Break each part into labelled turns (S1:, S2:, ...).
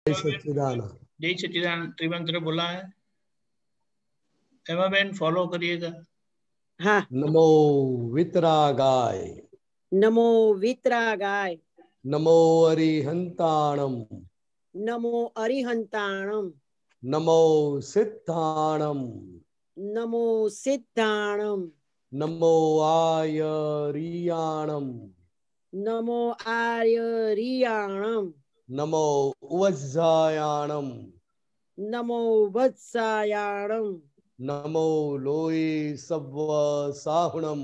S1: जय सच्चिदानंद।
S2: जय सच्चिदानंद त्रिमंत्र बोला है। एमा बहन फॉलो करिएगा।
S3: हाँ।
S1: नमो वितरागाय,
S3: नमो वितरागाय,
S1: नमो अरिहंताणम,
S3: नमो अरिहंताणम,
S1: नमो सिद्धाणम,
S3: नमो सिद्धाणम,
S1: नमो आयरियाणम,
S3: नमो आर्यरियाणम,
S1: नमो वज्जायाणम,
S3: नमो वत्सायाणम,
S1: नमो लोये सव्व साहुणम,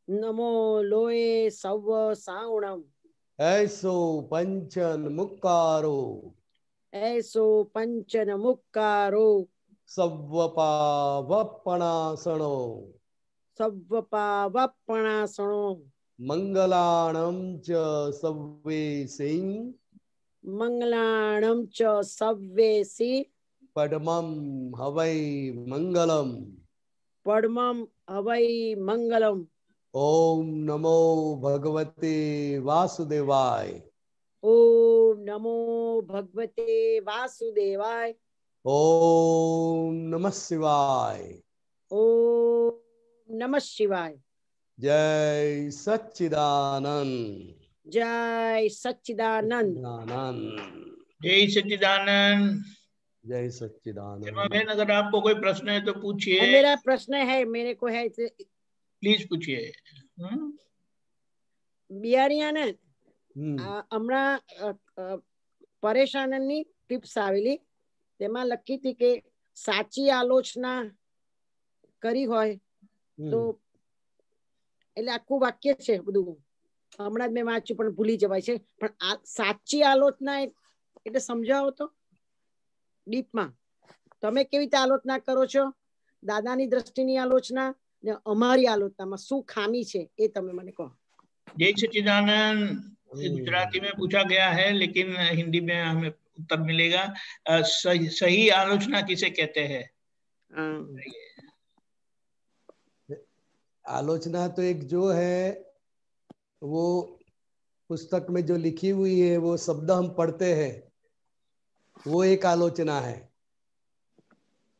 S3: नमो लोये सव्व सावणम,
S1: ऐसो पंचन मुक्कारो,
S3: ऐसो पंचन मुक्कारो,
S1: सव्वपावपणासनो,
S3: सव्वपावपणासनो,
S1: मंगलाणं च सव्वेसिं,
S3: मंगलाणं च सव्वेसि,
S1: पद्मं हवै मंगलम।
S3: पद्मं हवै मंगलम।
S1: ओम नमो भगवते वासुदेवाय,
S3: ओम नमो भगवते वासुदेवाय,
S1: ओम नमः शिवाय,
S3: ओम नमः शिवाय।
S1: जय सच्चिदानंद।
S3: जय सच्चिदानंद।
S2: जय सच्चिदानंद।
S1: जय सच्चिदानंद।
S2: एमा बहन अगर आपको कोई प्रश्न है तो पूछिए।
S3: मेरा प्रश्न है, मेरे को है
S2: प्लीज पूछिए।
S3: બિયારિયાને હમણાં પરેશાનની ટિપ્સ આવેલી, તેમાં લખી હતી કે સાચી આલોચના કરી હોય તો, એટલે આખું વાક્ય છે બધું, હમણાં જ મેં વાંચ્યું પણ ભૂલી જવાય છે, પણ સાચી આલોચના એટલે સમજાવો તો ડીપમાં, તમે કેવી રીતે આલોચના કરો છો, દાદાની દ્રષ્ટિની આલોચના ને અમારી આલોચનામાં શું ખામી છે એ તમે મને કહો।
S2: जय सच्चिदानंद गुजराती में पूछा गया है, लेकिन हिंदी में हमें उत्तर मिलेगा। सही आलोचना किसे कहते हैं?
S1: आलोचना तो एक जो है वो पुस्तक में जो लिखी हुई है वो शब्द हम पढ़ते हैं, वो एक आलोचना है।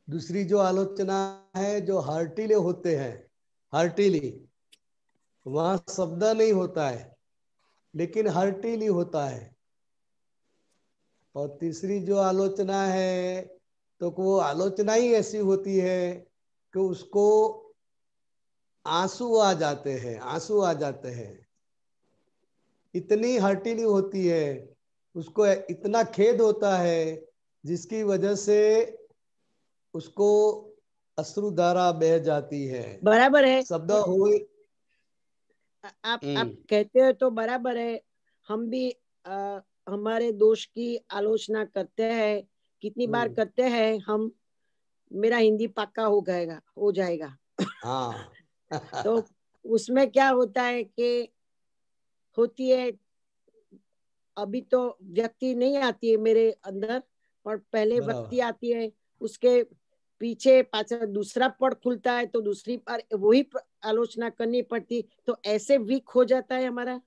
S1: दूसरी जो आलोचना है जो हार्टिली होते हैं, हार्टिली वहां शब्द नहीं होता है लेकिन हार्टिली होता है। और तीसरी जो आलोचना है तो वो आलोचना ही ऐसी होती है कि उसको आंसू आ जाते हैं, आंसू आ जाते हैं, इतनी हार्टिली होती है, उसको इतना खेद होता है जिसकी वजह से उसको अश्रुधारा बह जाती है।
S3: बराबर है,
S1: शब्द हुए
S3: आप कहते हो तो बराबर है। हम भी हमारे दोष की आलोचना करते हैं, कितनी बार करते हैं हम, मेरा हिंदी पक्का हो जाएगा।
S1: हाँ।
S3: तो उसमें क्या होता है कि होती है, अभी तो व्यक्ति नहीं आती है मेरे अंदर, पर पहले व्यक्ति आती है, उसके पीछे पाछा दूसरा पद खुलता है तो दूसरी बार वही आलोचना करनी पड़ती, तो ऐसे वीक हो जाता है हमारा।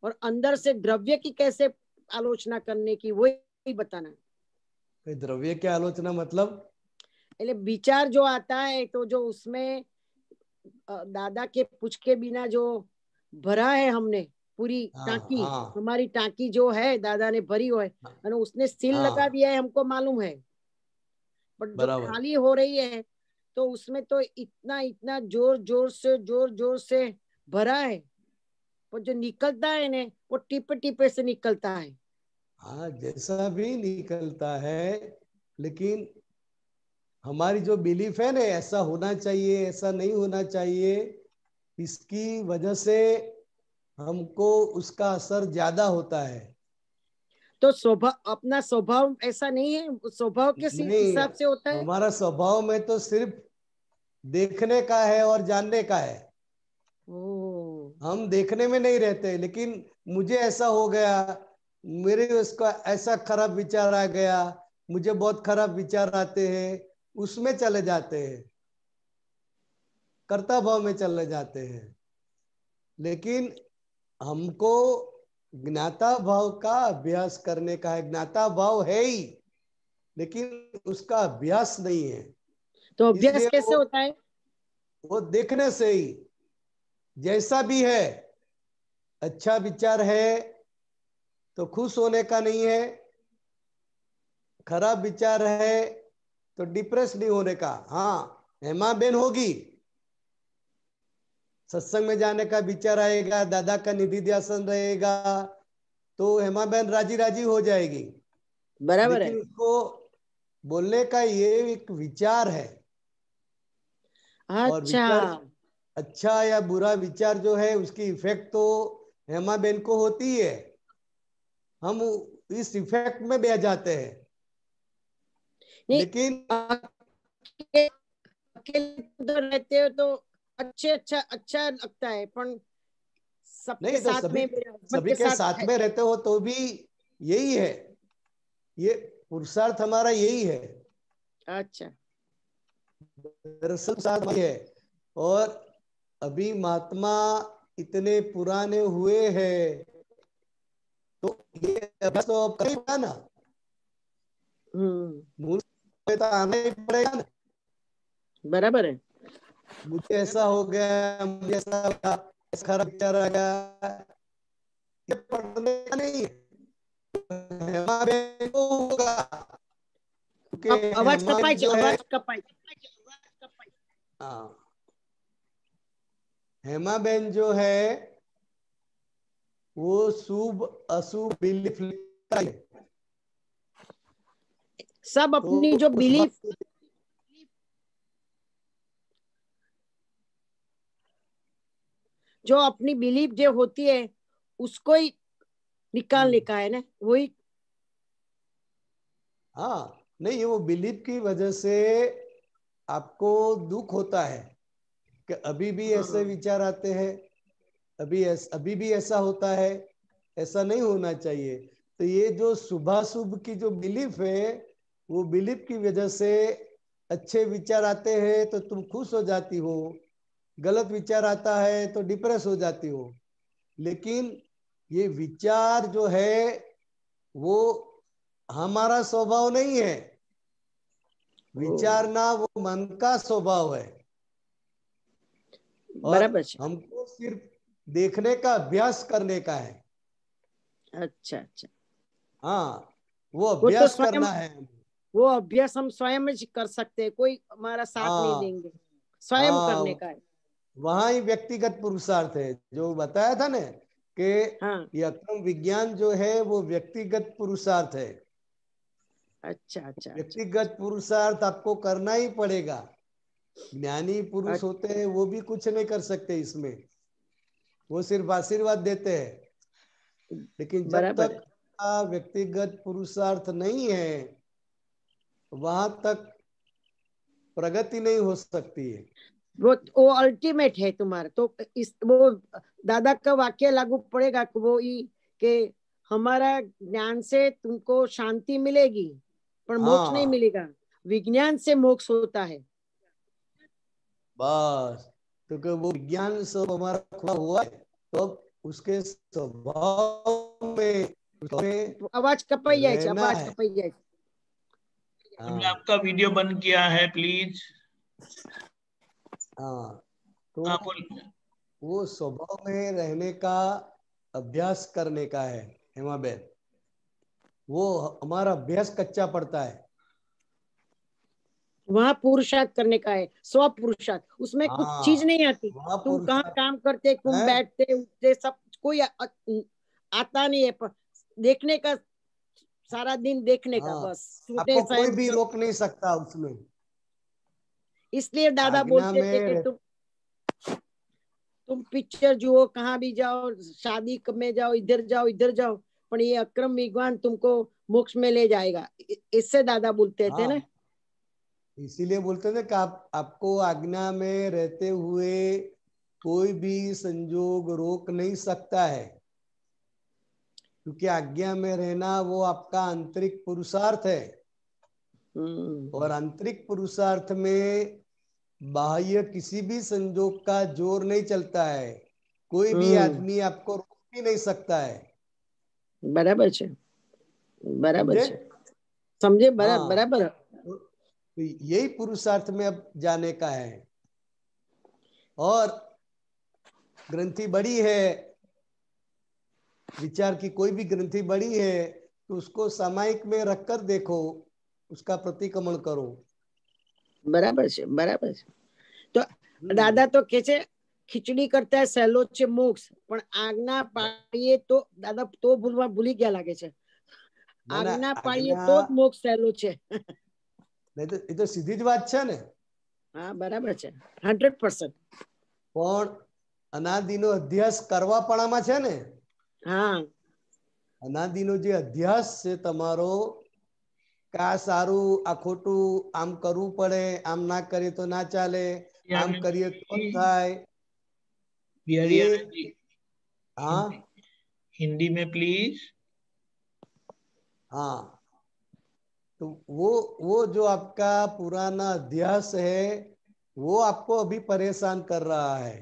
S3: और अंदर से द्रव्य की कैसे आलोचना करने की वही बताना।
S1: द्रव्य की आलोचना मतलब
S3: એટલે विचार जो आता है तो जो उसमें दादा के पूछ के बिना जो भरा है हमने पूरी टांकी, हमारी टांकी जो है दादा ने भरी हो है, उसने सील लगा दिया है, हमको मालूम है, पर जो खाली हो रही है तो उसमें तो इतना इतना जोर जोर से भरा है, पर जो निकलता है ना वो टिपे टिपे से निकलता है।
S1: हाँ, जैसा भी निकलता है, लेकिन हमारी जो बिलीफ है ना, ऐसा होना चाहिए, ऐसा नहीं होना चाहिए, इसकी वजह से हमको उसका असर ज्यादा होता है।
S3: तो स्वभाव, अपना स्वभाव ऐसा नहीं है, स्वभाव के हिसाब से होता है।
S1: हमारा स्वभाव में तो सिर्फ देखने का है और जानने का है। हम देखने में नहीं रहते, लेकिन मुझे ऐसा हो गया, मेरे उसका ऐसा खराब विचार आ गया, मुझे बहुत खराब विचार आते हैं, उसमें चले जाते हैं, कर्ता भाव में चले जाते हैं। लेकिन हमको ज्ञाता भाव का अभ्यास करने का है। ज्ञाता भाव है ही, लेकिन उसका अभ्यास नहीं है।
S3: तो अभ्यास
S1: इसलिए
S3: कैसे होता है?
S1: वो देखने से ही, जैसा भी है, अच्छा विचार है तो खुश होने का नहीं है, खराब विचार है तो डिप्रेस नहीं होने का। हाँ, हेमा बेन होगी, सत्संग में जाने का विचार आएगा, दादा का निधि ध्यान रहेगा तो हेमा बेन राजी राजी हो जाएगी।
S3: बराबर
S1: लेकिन
S3: है।
S1: उसको बोलने का ये एक विचार है, और
S3: अच्छा।
S1: विचार अच्छा या बुरा विचार जो है उसकी इफेक्ट तो हेमा बेन को होती है। हम इस इफेक्ट में बह जाते हैं।
S3: नहीं,
S1: लेकिन
S3: अकेले अकेले उधर रहते हो तो अच्छा लगता है, पर सबके
S1: नहीं तो
S3: साथ
S1: सभी
S3: में, मेरे हस्बैंड
S1: सभी
S3: के
S1: के
S3: साथ
S1: साथ
S3: है।
S1: में रहते हो तो भी यही है, ये पुरुषार्थ हमारा यही है।
S3: अच्छा।
S1: दरअसल साथ में है। और अभी महात्मा इतने पुराने हुए हैं तो ये अभ्यास तो अब करेगा ना, मूल में तो आना ही पड़ेगा ना।
S3: बराबर है।
S1: मुझे ऐसा हो गया, मुझे ऐसा हो गया, ऐसा खराब विचार आ गया, ये पढ़ने का नहीं है। हेमा बेन को होगा, क्योंकि
S3: अब आवाज
S1: हेमा
S3: कपाई
S1: बेन
S3: છે,
S1: जो है,
S3: अवाज कपाई છે।
S1: हाँ, हेमा बेन जो है वो शुभ अशुभ बिलीफ है।
S3: सब अपनी जो
S1: तो
S3: बिलीफ, जो अपनी बिलीफ जो होती है उसको ही निकालने का है ना, वही।
S1: हाँ, नहीं, वो बिलीफ की वजह से आपको दुख होता है कि अभी भी ऐसे विचार आते हैं, अभी भी ऐसा होता है। ऐसा नहीं होना चाहिए। तो ये जो शुभाशुभ की जो बिलीफ है, वो बिलीफ की वजह से अच्छे विचार आते हैं तो तुम खुश हो जाती हो, गलत विचार आता है तो डिप्रेस हो जाती हो। लेकिन ये विचार जो है वो हमारा स्वभाव नहीं है। विचारना वो मन का स्वभाव है, और
S3: बराबर है।
S1: हमको सिर्फ देखने का अभ्यास करने का है।
S3: अच्छा अच्छा।
S1: हाँ, वो
S3: वो तो
S1: अभ्यास
S3: स्वयं,
S1: करना है।
S3: वो अभ्यास हम स्वयं ही कर सकते हैं, कोई हमारा साथ नहीं
S1: हाँ
S3: देंगे, स्वयं करने
S1: हाँ,
S3: का है।
S1: वहां ही व्यक्तिगत पुरुषार्थ है, जो बताया था ना कि
S3: हाँ।
S1: ये अक्रम विज्ञान जो है वो व्यक्तिगत पुरुषार्थ है।
S3: अच्छा अच्छा अच्छा।
S1: व्यक्तिगत पुरुषार्थ आपको करना ही पड़ेगा। ज्ञानी पुरुष
S3: अच्छा,
S1: होते हैं वो भी कुछ नहीं कर सकते इसमें, वो सिर्फ आशीर्वाद देते हैं। लेकिन जब
S3: बराबर है।
S1: तक व्यक्तिगत पुरुषार्थ नहीं है वहां तक प्रगति नहीं हो सकती है।
S3: वो अल्टीमेट है तुम्हारा, तो इस वो दादा का वाक्य लागू पड़ेगा कि वो ही कि हमारा ज्ञान से तुमको शांति मिलेगी पर मोक्ष नहीं
S1: हाँ,
S3: मिलेगा, विज्ञान से मोक्ष होता है।
S1: बस, क्योंकि वो विज्ञान सब हमारा खुला हुआ है, तो अब उसके स्वभाव में
S3: आवाज कपाई जाए છે,
S1: रहना
S3: आवाज
S1: है।
S3: कपाई जाए છે।
S2: हमने
S1: हाँ
S2: आपका वीडियो बंद किया है, प्लीज।
S1: हाँ, तो
S2: हाँ बोल।
S1: वो स्वभाव में रहने का अभ्यास करने का है हेमा बेन। वो हमारा अभ्यास कच्चा पड़ता है।
S3: वहां पुरुषार्थ करने का है, स्व पुरुषार्थ, उसमें कुछ चीज
S1: हाँ,
S3: नहीं आती।
S1: वहाँ
S3: तुम कहाँ
S1: पुरुषार्थ
S3: काम करते, तुम
S1: है।
S3: बैठते उठते सब कोई आता नहीं है, पर देखने का, सारा दिन देखने का,
S1: हाँ,
S3: बस छोटे
S1: आपको कोई
S3: साइड
S1: भी
S3: में।
S1: रोक नहीं सकता उसमें।
S3: इसलिए दादा
S1: आज्ञा
S3: बोलते थे कि
S1: में
S3: तुम पिक्चर जुओ, कहाँ भी जाओ, शादी में जाओ, इधर जाओ, पर ये अक्रम विद्वान तुमको मोक्ष में ले जाएगा, इससे दादा बोलते थे ना।
S1: हाँ, इसीलिए बोलते थे कि आपको आज्ञा में रहते हुए कोई भी संजोग रोक नहीं सकता है, क्योंकि आज्ञा में रहना वो आपका आंतरिक पुरुषार्थ है। और आंतरिक पुरुषार्थ में बाह्य किसी भी संजोग का जोर नहीं चलता है। कोई भी आदमी आपको रोक भी नहीं सकता है।
S3: बराबर है, बराबर है, समझे? बराबर।
S1: तो यही पुरुषार्थ में अब जाने का है। और ग्रंथि बड़ी है, विचार की कोई भी ग्रंथि बड़ी है तो उसको सामायिक में रखकर देखो, उसका प्रतिक्रमण करो।
S3: बराबर है, बराबर है। तो दादा तो के छे खीचड़ी करता है सહેલો છે મોક્ષ, પણ આજ્ઞા પાળીએ તો દાદા તો ભૂલી ગયા લાગે છે। આજ્ઞા પાળીએ તો જ મોક્ષ સહેલો છે।
S1: नहीं तो ये तो सीधी ज बात है ने।
S3: हाँ बराबर है, 100%।
S1: પણ અનાદિનો અધ્યાસ કરવાપણામાં છે ને।
S3: हाँ
S1: અનાદિનો જે અધ્યાસ છે તમારો, કા સારું આ ખોટું, આમ કરવું પડે, આમ ના કરીએ તો ના ચાલે, આમ કરીએ તો થાય। हाँ
S2: हिंदी में प्लीज।
S1: हाँ तो वो जो आपका पुराना अध्यास है वो आपको अभी परेशान कर रहा है।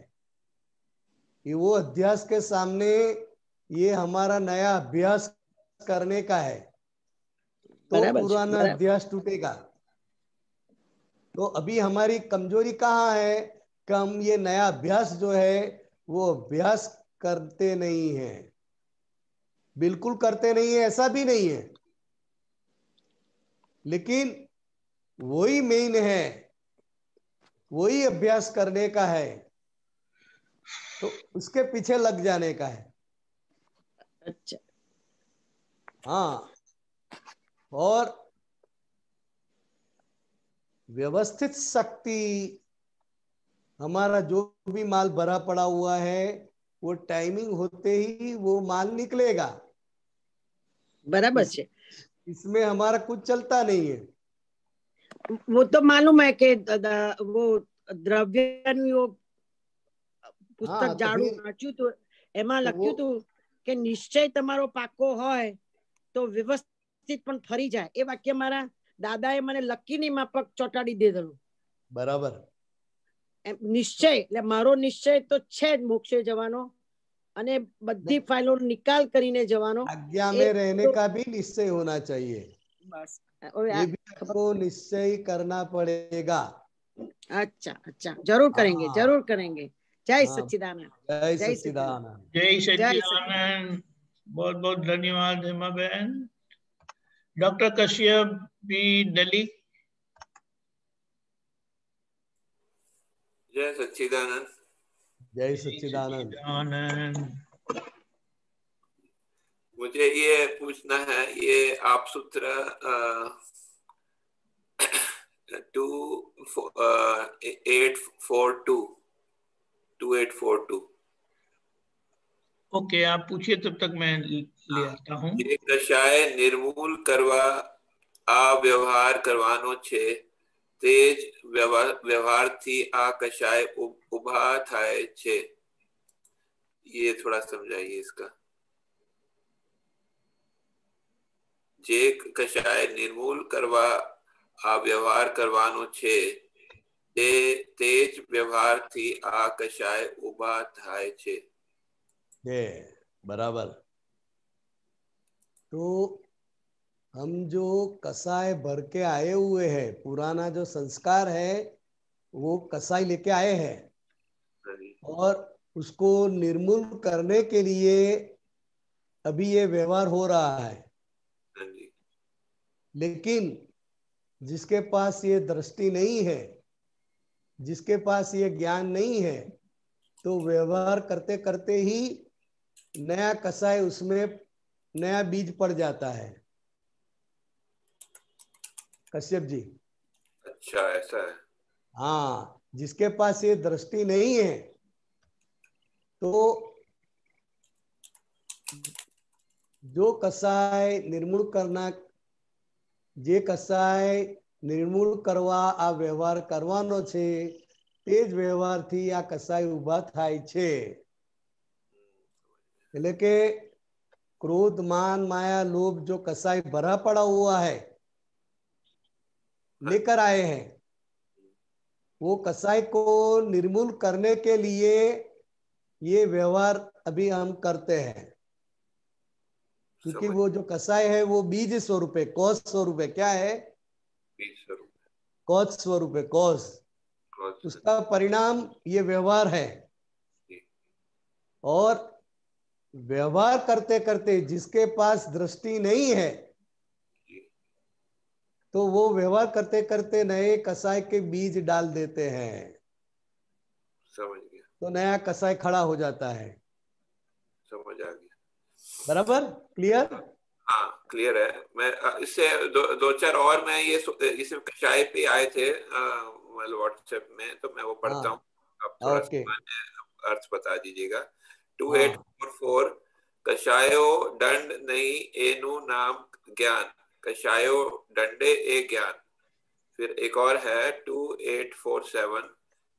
S1: कि वो अध्यास के सामने ये हमारा नया अभ्यास करने का है, तो पुराना अध्यास टूटेगा। तो अभी हमारी कमजोरी कहाँ है कि हम ये नया अभ्यास जो है वो अभ्यास करते नहीं है, बिल्कुल करते नहीं है ऐसा भी नहीं है, लेकिन वही मेन है, वही अभ्यास करने का है, तो उसके पीछे लग जाने का है।
S3: अच्छा
S1: हाँ, और व्यवस्थित शक्ति, हमारा जो भी माल भरा पड़ा हुआ है वो टाइमिंग होते ही वो माल निकलेगा।
S3: बराबर है।
S1: इसमें हमारा कुछ चलता नहीं है।
S3: वो तो मालूम है कि वो द्रव्य पुस्तक जाड़ू वाँच्યું तो एमा लख्યું तो कि निश्चय तमारो पाको होय तो व्यवस्थित पण फरी जाए। ए वाक्य मारा दादाए मने लकीनी माफक ચોટાડી દીધેલું।
S1: बराबर।
S3: निश्चय એટલે મારો નિશ્ચય તો છે જ મોક્ષે જવાનો, અને બધી ફાઇલો નિકાલ કરીને જવાનો।
S1: आज्ञा में रहने का भी निश्चय होना चाहिए।
S3: बस
S1: ये भी आपको निश्चय करना पड़ेगा।
S3: अच्छा अच्छा, जरूर करेंगे, जरूर करेंगे। जय सच्चिदानंद।
S1: जय सच्चिदानंद।
S2: जय सच्चिदानंद। बहुत बहुत धन्यवाद हेमा बहन। Doctor Kashyap B Delhi.
S4: जय सच्चिदानंद।
S1: जय सच्चिदानंद।
S4: मुझे ये पूछना है, ये आप सूत्र 2842।
S2: ओके, आप पूछिए तब तक मैं ले आता हूँ।
S4: ये कषाय निर्मूल करवा आ व्यवहार करवानो छे, तेज व्यवहार थी आ कषाय उभा थाय छे। ये थोड़ा समझाइए इसका। जे कषाय निर्मूल करवा आ व्यवहार करवानो छे, तेज व्यवहार थी आ कषाय उभा थाय छे।
S1: बराबर। तो हम जो कसाय भर के आए हुए हैं, पुराना जो संस्कार है वो कसाई लेके आए हैं, और उसको निर्मूल करने के लिए अभी ये व्यवहार हो रहा है। लेकिन जिसके पास ये दृष्टि नहीं है, जिसके पास ये ज्ञान नहीं है, तो व्यवहार करते करते ही नया कसाय उसमें नया बीज पड़ जाता है। कश्यप जी।
S4: अच्छा, ऐसा है।
S1: हाँ, जिसके पास ये दृष्टि नहीं है तो जो कसाय निर्मूल करना, जे कसाय निर्मूल करवा आ व्यवहार करवानो छे, तेज व्यवहार थी आ कसाय उभा थाय छे। એટલે કે क्रोध, मान, माया, लोभ जो कसाय भरा पड़ा हुआ है लेकर आए हैं, वो कसाय को निर्मूल करने के लिए ये व्यवहार अभी हम करते हैं। क्योंकि वो जो कसाय है वो बीज स्वरूप है, कौश स्वरूप है। क्या है?
S4: बीज स्वरूप,
S1: कौश स्वरूप है, कौश। उसका परिणाम ये व्यवहार है। और व्यवहार करते करते जिसके पास दृष्टि नहीं है, तो वो व्यवहार करते करते नए कसाय के बीज डाल देते हैं।
S4: समझ गया।
S1: तो नया कसाय खड़ा हो जाता है।
S4: समझ आ गया।
S1: बराबर? क्लियर?
S4: हाँ क्लियर है। मैं इससे दो चार और मैं ये इस कषाय पे आए थे व्हाट्सएप में, तो मैं वो पढ़ता हूँ। आप थोड़ा सा अर्थ बता दीजिएगा। 2844 कषायो दंड नहीं एनु नाम ज्ञान, कषायो दंडे ए ज्ञान। फिर एक और है 2847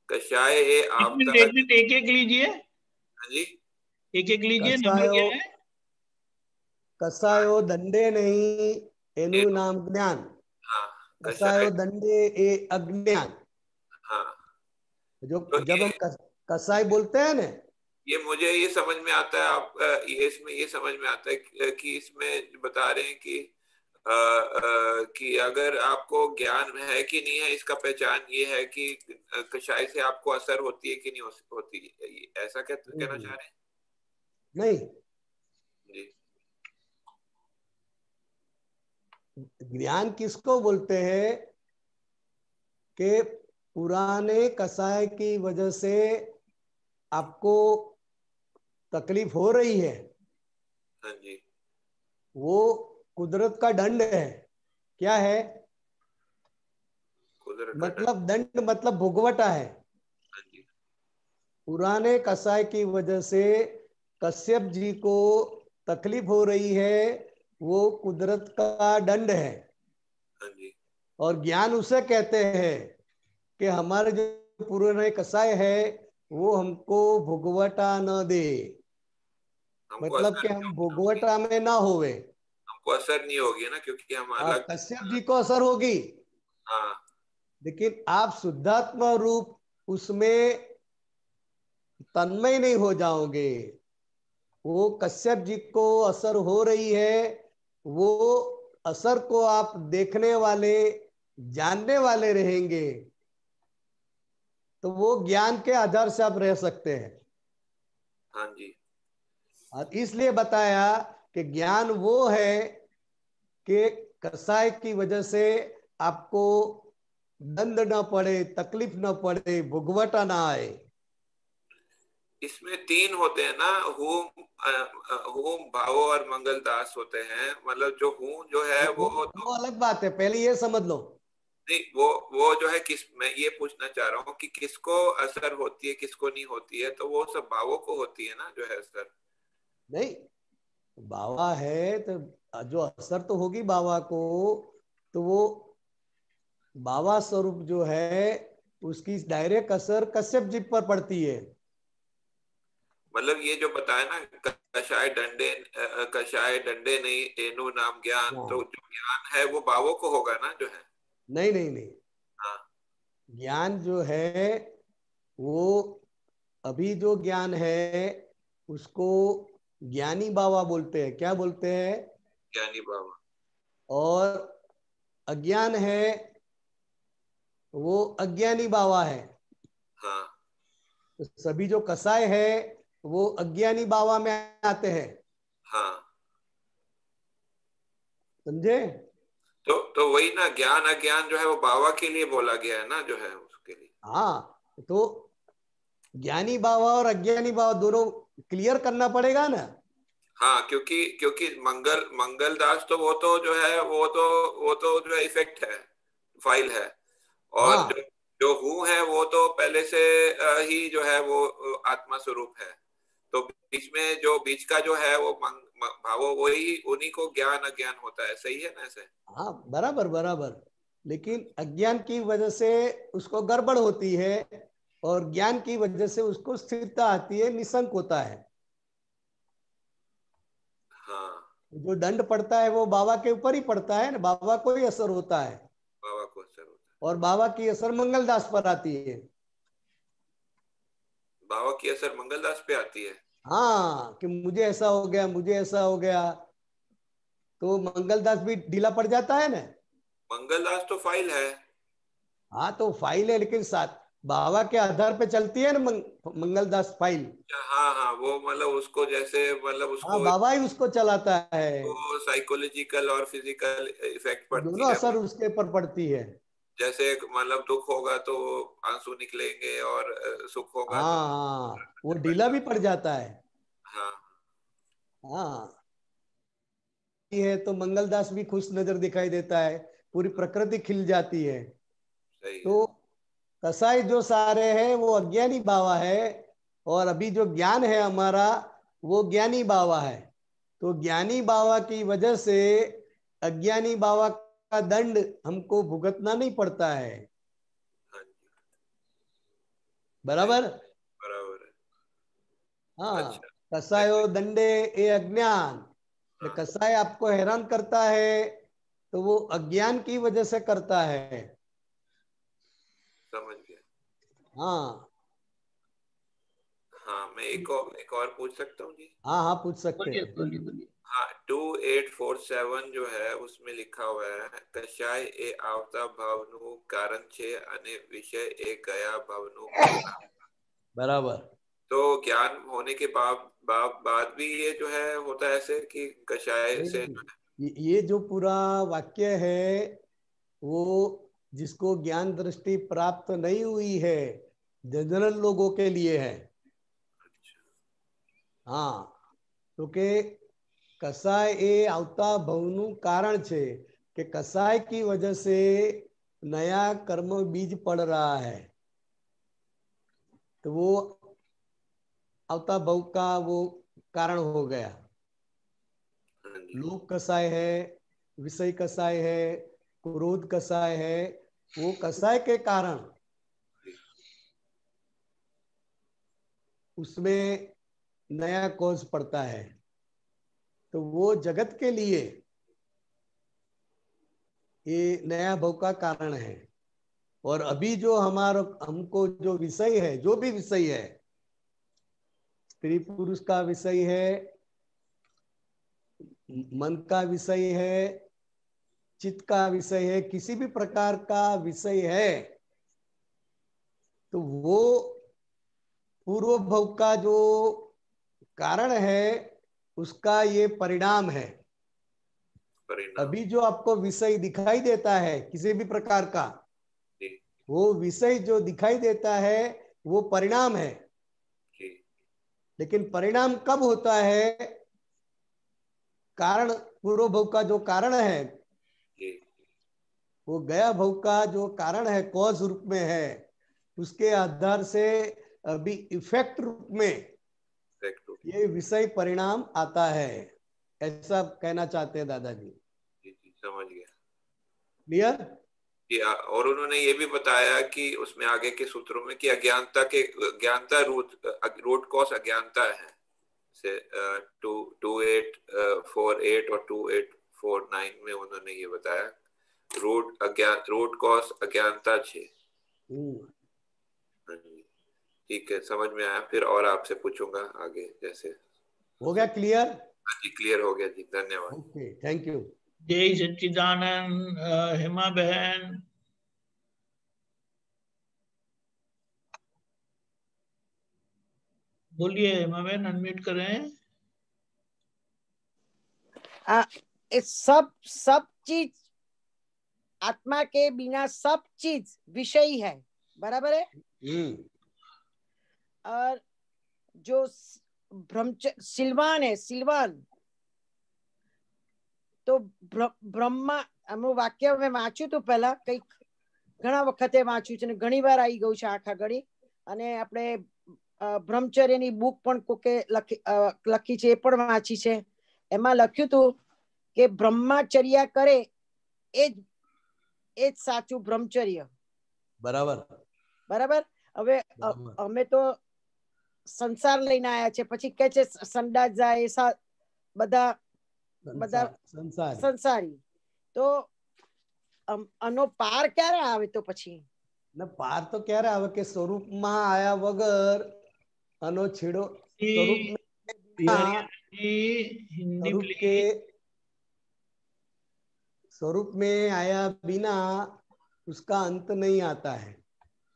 S4: कषाय ए आपका।
S2: एक एक लीजिए।
S4: हाँ जी,
S2: एक एक लीजिए। नंबर क्या है?
S1: कसायो दंडे नहीं एनु नाम ज्ञान, कसायो दंडे ए अज्ञान।
S4: हाँ,
S1: जो
S4: तो
S1: जब हम कसाई बोलते हैं ना,
S4: ये मुझे ये समझ में आता है। आप ये इसमें ये समझ में आता है कि इसमें बता रहे हैं कि अगर आपको ज्ञान है कि नहीं है, इसका पहचान ये है कि कषाय से आपको असर होती है कि नहीं होती है। ऐसा कहना चाह रहे हैं?
S1: नहीं,
S4: जी।
S1: ज्ञान किसको बोलते हैं कि पुराने कसाय की वजह से आपको तकलीफ हो रही है।
S4: हाँ जी।
S1: वो कुदरत का दंड है। क्या है? मतलब दंड मतलब भुगवटा है।
S4: हाँ जी।
S1: पुराने कसाय की वजह से कश्यप जी को तकलीफ हो रही है, वो कुदरत का दंड है।
S4: हाँ जी।
S1: और ज्ञान उसे कहते हैं कि हमारे जो पुराने कसाय है वो हमको भुगवटा न दे, मतलब कि हम भुगवटा में ना होवे।
S4: हमको असर नहीं होगी ना, क्योंकि हम अलग।
S1: कश्यप जी को असर होगी,
S4: हाँ,
S1: लेकिन आप शुद्धात्मा रूप उसमें तन्मय नहीं हो जाओगे। वो कश्यप जी को असर हो रही है, वो असर को आप देखने वाले, जानने वाले रहेंगे, तो वो ज्ञान के आधार से आप रह सकते हैं।
S4: हाँ जी।
S1: और इसलिए बताया कि ज्ञान वो है कि कसाय की वजह से आपको दंड ना पड़े, तकलीफ ना पड़े, भुगवटा ना आए।
S4: इसमें तीन होते हैं ना, होम भाव और मंगल दास होते हैं। मतलब जो हूँ जो है वो
S1: अलग बात है, पहले ये समझ लो।
S4: नहीं, वो जो है मैं ये पूछना चाह रहा हूँ कि किसको असर होती है किसको नहीं होती है। तो वो सब भावों को होती है ना जो है असर।
S1: नहीं, बाबा है तो जो असर तो होगी बाबा को, तो वो बाबा स्वरूप जो है उसकी डायरेक्ट असर कश्यप जी पर पड़ती है।
S4: मतलब ये जो बताया ना, कषाय डंडे नहीं एनु नाम ज्ञान, तो जो ज्ञान है वो भावों को होगा ना जो है।
S1: नहीं नहीं नहीं,
S4: हाँ।
S1: ज्ञान जो है वो अभी जो ज्ञान है उसको ज्ञानी बाबा बोलते हैं। क्या बोलते हैं?
S4: ज्ञानी बाबा।
S1: और अज्ञान है वो अज्ञानी बाबा है।
S4: हाँ।
S1: तो सभी जो कसाय है वो अज्ञानी बाबा में आते हैं।
S4: हाँ,
S1: समझे?
S4: तो वही ना, ज्ञान अज्ञान जो है वो बाबा के लिए बोला गया है ना जो है उसके लिए।
S1: हाँ, तो ज्ञानी बाबा और अज्ञानी बाबा दोनों क्लियर करना पड़ेगा ना।
S4: हाँ, क्योंकि मंगल दास तो वो तो जो है वो तो जो है इफेक्ट है, फाइल है। और
S1: हाँ,
S4: जो हूँ है वो तो पहले से ही जो है वो आत्मा स्वरूप है। तो बीच में जो बीच का जो है वो भावो वही उन्हीं को ज्ञान अज्ञान होता है। सही है ना ऐसे?
S1: हाँ, बराबर बराबर। लेकिन अज्ञान की वजह से उसको गड़बड़ होती है और ज्ञान की वजह से उसको स्थिरता आती है, निशंक होता है।
S4: हाँ,
S1: जो दंड पड़ता है वो बाबा के ऊपर ही पड़ता है ना, बाबा को ही असर होता है।
S4: बाबा को असर होता है।
S1: और बाबा की असर मंगलदास पर आती है।
S4: बाबा की असर मंगलदास पे आती है।
S1: हाँ, कि मुझे ऐसा हो गया, मुझे ऐसा हो गया। तो मंगलदास भी ढीला पड़ जाता है ना।
S4: मंगलदास तो फाइल है।
S1: हाँ तो फाइल है, लेकिन साथ बाबा के आधार पे चलती है ना मंगलदास फाइल।
S4: हाँ हाँ, वो मतलब उसको जैसे मतलब
S1: हाँ,
S4: उसको
S1: बाबा ही उसको चलाता है।
S4: वो साइकोलॉजिकल और फिजिकल इफेक्ट पड़ती
S1: दोनों
S4: है।
S1: असर उसके ऊपर पड़ती है।
S4: जैसे मतलब दुख होगा तो आंसू निकलेंगे और सुख होगा तो
S1: हाँ हाँ, वो ढीला भी पड़ जाता है।
S4: हाँ
S1: हाँ, ये है तो मंगलदास भी खुश नजर दिखाई देता है, पूरी प्रकृति खिल जाती है।
S4: सही है।
S1: तो कसाई जो सारे हैं वो अज्ञानी बाबा है, और अभी जो ज्ञान है हमारा वो ज्ञानी बाबा है। तो ज्ञानी बाबा की वजह से अज्ञानी बाबा का दंड हमको भुगतना नहीं पड़ता है।
S4: हाँ जी, सही,
S1: बराबर।
S4: बराबर है।
S1: हाँ,
S4: अच्छा।
S1: कसायो दंडे ए अज्ञान।
S4: हाँ,
S1: कसाय आपको हैरान करता है तो वो अज्ञान की वजह से करता है।
S4: समझ गया।
S1: हाँ
S4: हाँ, मैं एक और पूछ सकता हूँ जी?
S1: हाँ हाँ, पूछ सकते
S2: बोलिए
S1: हैं।
S2: बोलिए बोलिए।
S4: हाँ, 2847 जो है उसमें लिखा हुआ है, कशाय ए आवता भावनु कारण छे अने विषय ए गया भावनु परिणाम।
S1: बराबर।
S4: तो ज्ञान होने के बाद भी ये जो है होता है ऐसे कि कषाय
S1: नहीं
S4: से
S1: नहीं, ये जो पूरा वाक्य है वो जिसको ज्ञान दृष्टि प्राप्त नहीं हुई है, जनरल लोगों के लिए है। हाँ, क्योंकि कसाय ए आवता भवनु कारण छे कि कसाय की वजह से नया कर्म बीज पड़ रहा है। तो वो आवता भव का वो कारण हो गया।
S4: हाँ जी,
S1: लोक कसाय है, विषय कसाय है, क्रोध कसाय है। वो कसाय के कारण उसमें नया कॉज पड़ता है। तो वो जगत के लिए ये नया भव का कारण है। और अभी जो हमारा हमको जो विषय है, जो भी विषय है, स्त्री पुरुष का विषय है, मन का विषय है, चित्त का विषय है, किसी भी प्रकार का विषय है, तो वो पूर्व भव का जो कारण है उसका ये परिणाम है।
S4: परिणाम।
S1: अभी जो आपको विषय दिखाई देता है किसी भी प्रकार का,
S4: जी
S1: वो विषय जो दिखाई देता है वो परिणाम है।
S4: जी
S1: लेकिन परिणाम कब होता है? कारण, पूर्व भव का जो कारण है,
S4: जी,
S1: वो गया भव का जो कारण है, कॉज रूप में है, उसके आधार से अभी इफेक्ट रूप में ये विषय परिणाम आता है। ऐसा कहना चाहते हैं दादाजी।
S4: जी जी, समझ गया।
S1: क्लियर?
S4: कि और उन्होंने ये भी बताया कि उसमें आगे के सूत्रों में कि अज्ञानता रूट कॉज अज्ञानता है से 2848 और 2849 में उन्होंने ये बताया रूट कॉज अज्ञानता छे। हाँ जी, ठीक है, समझ में आया। फिर और आपसे पूछूंगा आगे जैसे।
S1: हो गया क्लियर?
S4: हाँ जी, क्लियर हो गया जी, धन्यवाद।
S1: Okay, thank you.
S2: जय सच्चिदानंद। हेमा बहन, बोलिए। हेमा बहन अनम्यूट करें।
S3: सब सब चीज आत्मा के बिना सब चीज विषय है, बराबर है। और जो सिल्वान है, सिल्वान तो બ્રહ્મા અમુક વાક્ય મેં વાંચ્યું હતું પહેલા, કઈક ઘણા વખતે વાંચ્યું છે ને ઘણી વાર આવી ગયું છે આખા ઘડી. અને આપણે બ્રહ્મચર્યની બુક પણ કોકે લખી છે, એ પણ વાંચી છે. એમાં લખ્યું હતું કે બ્રહ્મચર્યા કરે એ જ સાચું બ્રહ્મચર્ય.
S1: બરાબર
S3: બરાબર. હવે અમે તો સંસાર લઈને આયા છે, પછી કે છે સંડાસ જાય બધા બધા સંસારી. તો આનો પાર ક્યારે આવે? તો પછી
S1: પાર તો ક્યારે આવે કે સ્વરૂપમાં આયા વગર આનો છેડો સ્વરૂપ
S2: हिंदी
S1: के स्वरूप में आया बिना उसका अंत नहीं आता है।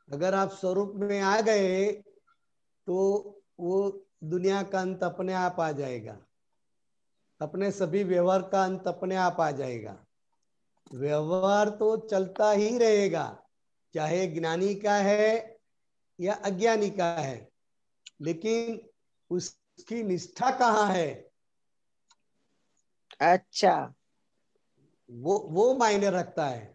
S1: अगर आप स्वरूप में आ गए तो वो दुनिया का अंत अपने आप आ जाएगा, अपने सभी व्यवहार का अंत अपने आप आ जाएगा। व्यवहार तो चलता ही रहेगा, चाहे ज्ञानी का है या अज्ञानी का है, लेकिन उसकी निष्ठा कहाँ है?
S3: अच्छा
S1: वो मायने रखता है।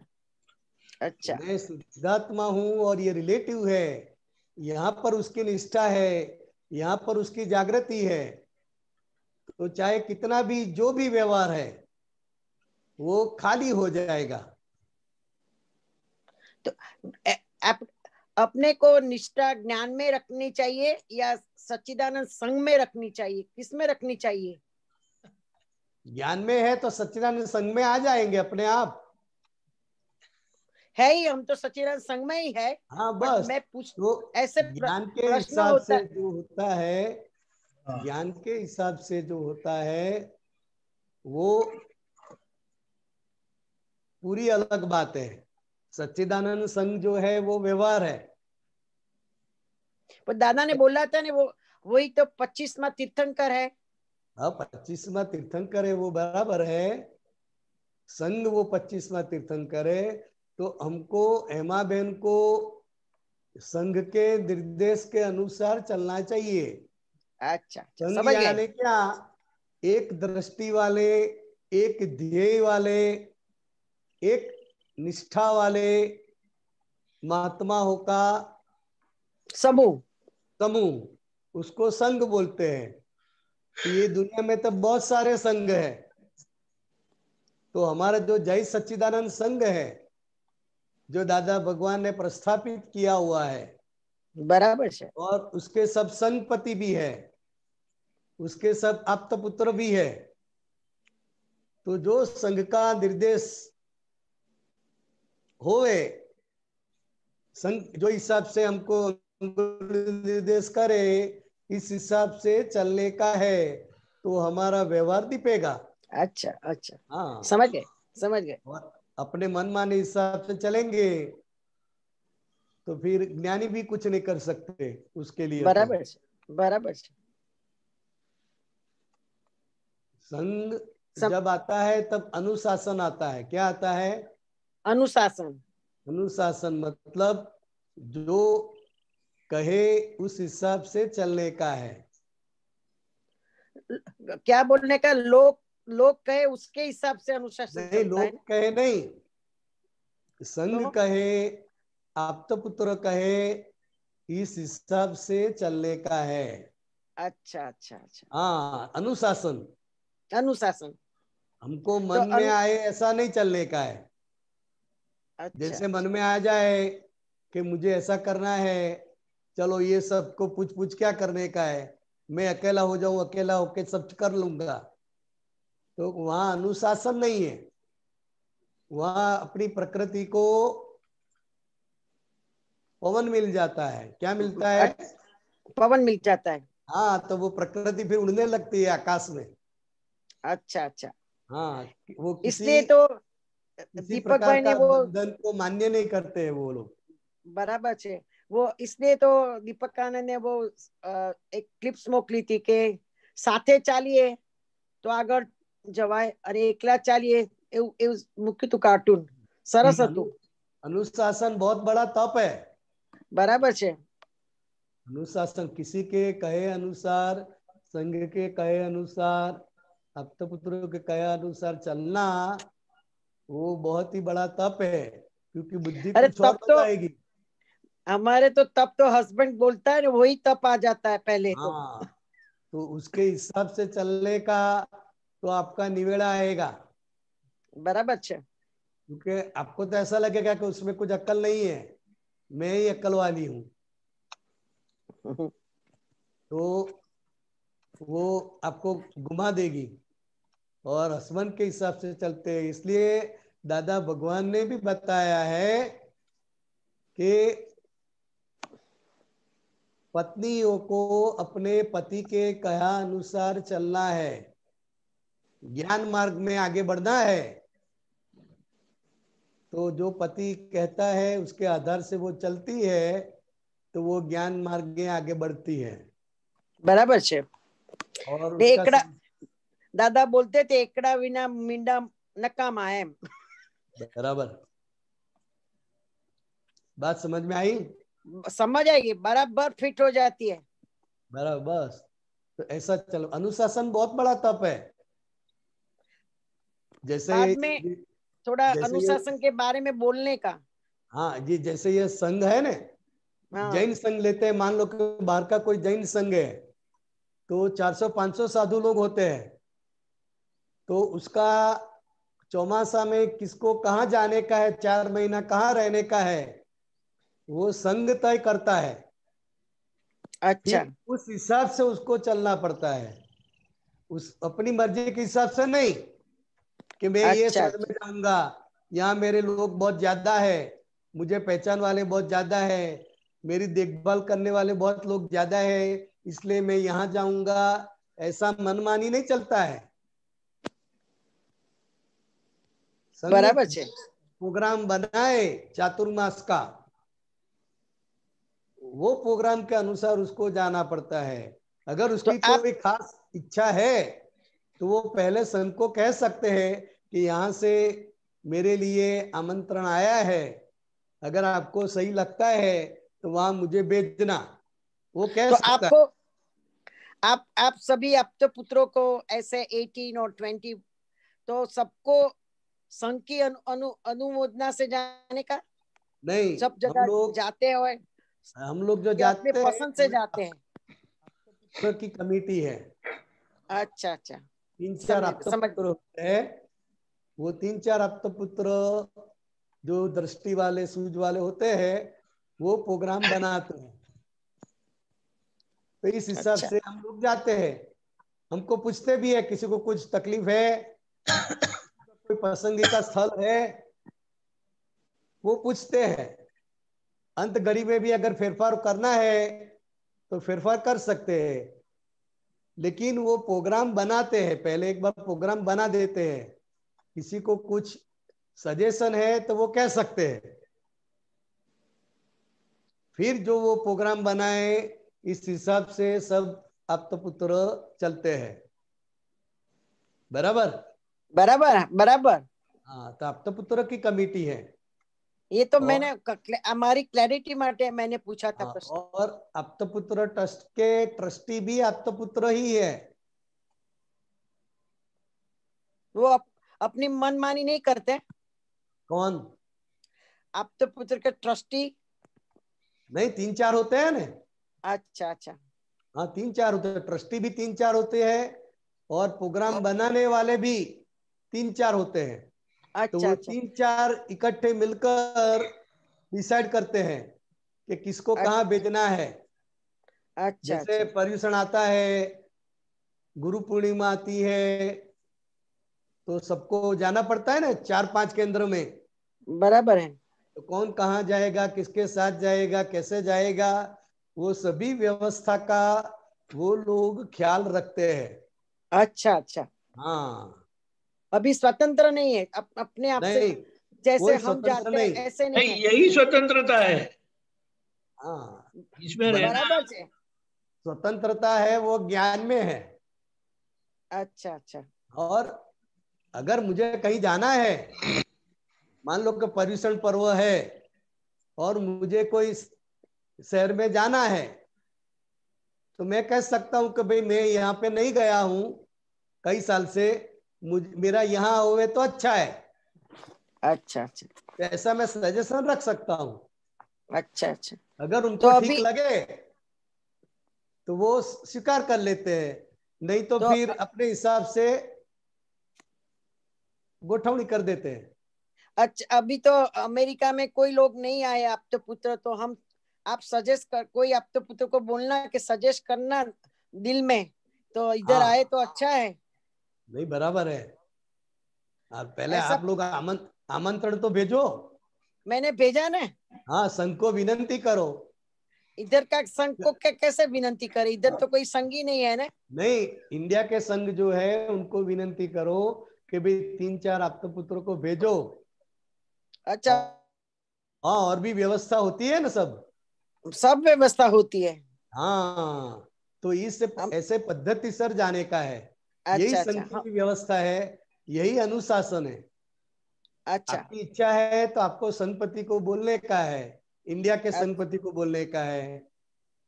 S3: अच्छा
S1: मैं शुद्धात्मा हूं और ये रिलेटिव है, यहाँ पर उसकी निष्ठा है, यहाँ पर उसकी जागृति है, तो चाहे कितना भी जो भी व्यवहार है वो खाली हो जाएगा।
S3: तो अपने को निष्ठा ज्ञान में रखनी चाहिए या सच्चिदानंद संग में रखनी चाहिए? किस में रखनी चाहिए?
S1: ज्ञान में है तो सच्चिदानंद संग में आ जाएंगे अपने आप।
S3: है ही, हम तो सच्चिदानंद संग में ही है।
S1: हाँ बस,
S3: मैं पूछ
S1: तो
S3: ऐसे
S1: ज्ञान के
S3: प्रश्न
S1: हिसाब
S3: होता
S1: से
S3: है।
S1: जो होता है, ज्ञान के हिसाब से जो होता है वो पूरी अलग बात है। सच्चिदानंद संघ जो है वो व्यवहार है।
S3: पर दादा ने बोला था ना, वो वही तो 25वां तीर्थंकर है।
S1: हाँ 25वां तीर्थंकर है, वो बराबर है। संघ वो 25वां तीर्थंकर है। तो हमको हेमा बहन को संघ के निर्देश के अनुसार चलना चाहिए।
S3: अच्छा
S1: संघ
S3: समझ गए।
S1: यानी क्या? एक दृष्टि वाले, एक ध्येय वाले, एक निष्ठा वाले महात्माओं का समूह, उसको संघ बोलते हैं। तो ये दुनिया में तो बहुत सारे संघ है, तो हमारा जो जय सच्चिदानंद संघ है जो दादा भगवान ने प्रस्थापित किया हुआ है,
S3: बराबर है,
S1: और उसके सब संघपति भी है, उसके सब आप्त पुत्र भी है। तो जो संघ का निर्देश होवे, संघ जो हिसाब से हमको निर्देश करे, इस हिसाब से चलने का है, तो हमारा व्यवहार दिखेगा।
S3: अच्छा अच्छा
S1: हाँ
S3: समझ गए समझ गए।
S1: और अपने मन माने हिसाब से चलेंगे तो फिर ज्ञानी भी कुछ नहीं कर सकते उसके लिए।
S3: बराबर है बराबर है।
S1: संघ जब आता है तब अनुशासन आता है। क्या आता है?
S3: अनुशासन।
S1: अनुशासन मतलब जो कहे उस हिसाब से चलने का है।
S3: क्या बोलने का? लोग लोग कहे उसके हिसाब से अनुशासन
S1: नहीं,
S3: चलता है।
S1: लोग कहे नहीं, संघ
S3: तो
S1: कहे, आप्त पुत्र कहे, इस हिसाब से चलने का है।
S3: अच्छा अच्छा अच्छा
S1: हाँ अनुशासन।
S3: अनुशासन।
S1: हमको
S3: तो
S1: मन में आए ऐसा नहीं चलने का है।
S3: अच्छा
S1: जैसे मन में आ जाए कि मुझे ऐसा करना है, चलो ये सबको पूछ पूछ क्या करने का है, मैं अकेला हो जाऊं, अकेला होके सब कर लूंगा, तो वहां अनुशासन नहीं है। वहां अपनी प्रकृति को पवन मिल जाता है। क्या मिलता है?
S3: पवन मिल जाता है।
S1: हाँ, तो वो प्रकृति फिर उड़ने लगती है आकाश में।
S3: अच्छा अच्छा।
S1: हाँ, वो
S3: इसलिए तो
S1: किसी
S3: दीपक
S1: प्रकार
S3: भाई ने
S1: का
S3: वो
S1: बंधन को मान्य नहीं करते हैं वो लोग।
S3: बराबर है। वो इसलिए तो दीपक कानन ने वो एक क्लिप्स मोकली थी के साथे चालिए तो આગળ જવાય અને એકલા ચાલીએ એવું મૂક્યું તું કાર્ટૂન, સરસ હતું।
S1: अनुशासन बहुत बड़ा तप है।
S3: बराबर છે।
S1: अनुशासन किसी के कहे अनुसार, संघ के कहे अनुसार, अपने पुत्रों के कहे अनुसार चलना, वो बहुत ही बड़ा तप है, क्योंकि बुद्धि
S3: अरे
S1: कुछ और
S3: तब तो
S1: बताएगी।
S3: हमारे तो तब तो हस्बैंड बोलता है वही तप आ जाता है पहले तो।
S1: हाँ, तो उसके हिसाब से चलने का तो आपका निवेड़ा आएगा।
S3: बराबर है।
S1: क्योंकि आपको तो ऐसा लगेगा कि उसमें कुछ अक्ल नहीं है, मैं ही अक्ल वाली हूँ, तो वो आपको घुमा देगी। और हस्बैंड के हिसाब से चलते हैं। इसलिए दादा भगवान ने भी बताया है कि पत्नियों को अपने पति के कहा अनुसार चलना है, ज्ञान मार्ग में आगे बढ़ना है, तो जो पति कहता है उसके आधार से वो चलती है, तो वो ज्ञान मार्ग में आगे बढ़ती है।
S3: बराबर छे।
S1: और उसका
S3: दादा बोलते थे एकड़ा विना मींडा नकामा है।
S1: बराबर, बात समझ में आई?
S3: समझ आएगी, बराबर फिट हो जाती है।
S1: बराबर, बस तो ऐसा चलो। अनुशासन बहुत बड़ा तप है। जैसे
S3: बाद में थोड़ा अनुशासन के बारे में बोलने का।
S1: हाँ जी, जैसे ये संघ है ना, जैन संघ लेते हैं, मान लो कि बाहर का कोई जैन संघ है, तो 400-500 साधु लोग होते हैं। तो उसका चौमासा में किसको कहाँ जाने का है, 4 महीना कहाँ रहने का है, वो संघ तय करता है।
S3: अच्छा,
S1: उस हिसाब से उसको चलना पड़ता है, उस अपनी मर्जी के हिसाब से नहीं कि मैं ये शहर में जाऊंगा, यहाँ मेरे लोग बहुत ज्यादा है, मुझे पहचान वाले बहुत ज्यादा है, मेरी देखभाल करने वाले बहुत लोग ज्यादा है, इसलिए मैं यहाँ जाऊंगा। ऐसा मनमानी नहीं चलता है।
S3: बराबर है।
S1: प्रोग्राम बनाए चातुर्मास का, वो प्रोग्राम के अनुसार उसको जाना पड़ता है। अगर उसकी तो कोई खास इच्छा है तो वो पहले संघ को कह सकते हैं कि यहाँ से मेरे लिए आमंत्रण आया है, अगर आपको सही लगता है तो वहां मुझे भेजना, वो कह
S3: तो
S1: सकता
S3: आपको आप सभी अपने पुत्रों को ऐसे 18 और 20 तो सबको संघ की अनुमोदना से जाने का
S1: नहीं,
S3: सब जगह जाते हुए
S1: हम लोग जो जाते हैं
S3: पसंद से जाते हैं
S1: की कमेटी है।
S3: अच्छा,
S1: 3-4 आप्तपुत्र होते हैं। वो 3-4 आप्तपुत्र जो दृष्टि वाले सूझ वाले होते हैं, वो प्रोग्राम बनाते हैं। तो इस हिसाब से हम लोग जाते हैं। हमको पूछते भी है, किसी को कुछ तकलीफ है, कोई पसंदी का स्थल है, वो पूछते हैं। अंत घड़ी में भी अगर फेरफार करना है तो फेरफार कर सकते हैं, लेकिन वो प्रोग्राम बनाते हैं। पहले एक बार प्रोग्राम बना देते हैं। किसी को कुछ सजेशन है तो वो कह सकते हैं, फिर जो वो प्रोग्राम बनाए इस हिसाब से सब आप्तपुत्र चलते हैं। बराबर
S3: बराबर।
S1: हाँ, तो आप्तपुत्र की कमेटी है
S3: ये तो मैंने हमारी क्लैरिटी माटे मैंने पूछा था प्रश्न।
S1: और आप्तपुत्र ट्रस्ट के ट्रस्टी भी आप्तपुत्र ही है।
S3: वो अपनी मनमानी नहीं करते।
S1: कौन?
S3: आप्तपुत्र के ट्रस्टी
S1: नहीं, 3-4 होते हैं ना।
S3: अच्छा,
S1: हाँ, 3-4 होते हैं। ट्रस्टी भी 3-4 होते हैं और प्रोग्राम बनाने वाले भी 3-4 होते हैं। तो वो 3-4 इकट्ठे मिलकर डिसाइड करते हैं कि किसको कहाँ भेजना है। जैसे पर्युषण आता है, गुरु पूर्णिमा आती है, तो सबको जाना पड़ता है ना 4-5 केंद्र में।
S3: बराबर है।
S1: तो कौन कहाँ जाएगा, किसके साथ जाएगा, कैसे जाएगा, वो सभी व्यवस्था का वो लोग ख्याल रखते हैं।
S3: अच्छा।
S1: हाँ,
S3: अभी स्वतंत्र नहीं है अपने आप से, जैसे हम जाते हैं ऐसे नहीं है।
S2: यही स्वतंत्रता है।
S1: हाँ,
S2: इसमें
S3: बराबर है।
S1: स्वतंत्रता है वो ज्ञान में है।
S3: अच्छा।
S1: और अगर मुझे कहीं जाना है, मान लो कि पर्युषण पर्व है और मुझे कोई शहर में जाना है, तो मैं कह सकता हूं कि भाई मैं यहाँ पे नहीं गया हूं कई साल से, मेरा यहाँ हुए तो अच्छा है।
S3: अच्छा।
S1: तो ऐसा मैं सजेशन रख सकता हूँ।
S3: अच्छा।
S1: अगर उनको ठीक लगे तो वो स्वीकार कर लेते हैं, नहीं तो फिर अपने हिसाब से गोठवनी कर देते हैं।
S3: अच्छा, अभी तो अमेरिका में कोई लोग नहीं आए आप्तपुत्र, तो हम आप सजेस्ट कर, कोई आप्तपुत्र को बोलना कि सजेस्ट करना दिल में, तो इधर आए तो अच्छा है।
S1: नहीं, बराबर है। पहले आप लोग आमंत्रण तो भेजो।
S3: मैंने भेजा ना।
S1: हाँ, संघ को विनंती करो।
S3: इधर का संघ को कैसे विनंती करे, इधर तो कोई संघ ही नहीं है ना।
S1: नहीं, इंडिया के संघ जो है उनको विनंती करो कि भाई 3-4 आप्तपुत्रों को भेजो,
S3: अच्छा,
S1: हाँ, और भी व्यवस्था होती है ना,
S3: सब व्यवस्था होती है।
S1: हाँ, तो इस
S3: हम,
S1: ऐसे पद्धति सर जाने का है। यही
S3: अच्छा अच्छा,
S1: संघ की व्यवस्था है, यही अनुशासन है।
S3: अच्छा
S1: आपकी इच्छा है तो आपको संघपति को बोलने का है, इंडिया के
S3: अच्छा
S1: संघपति को बोलने का है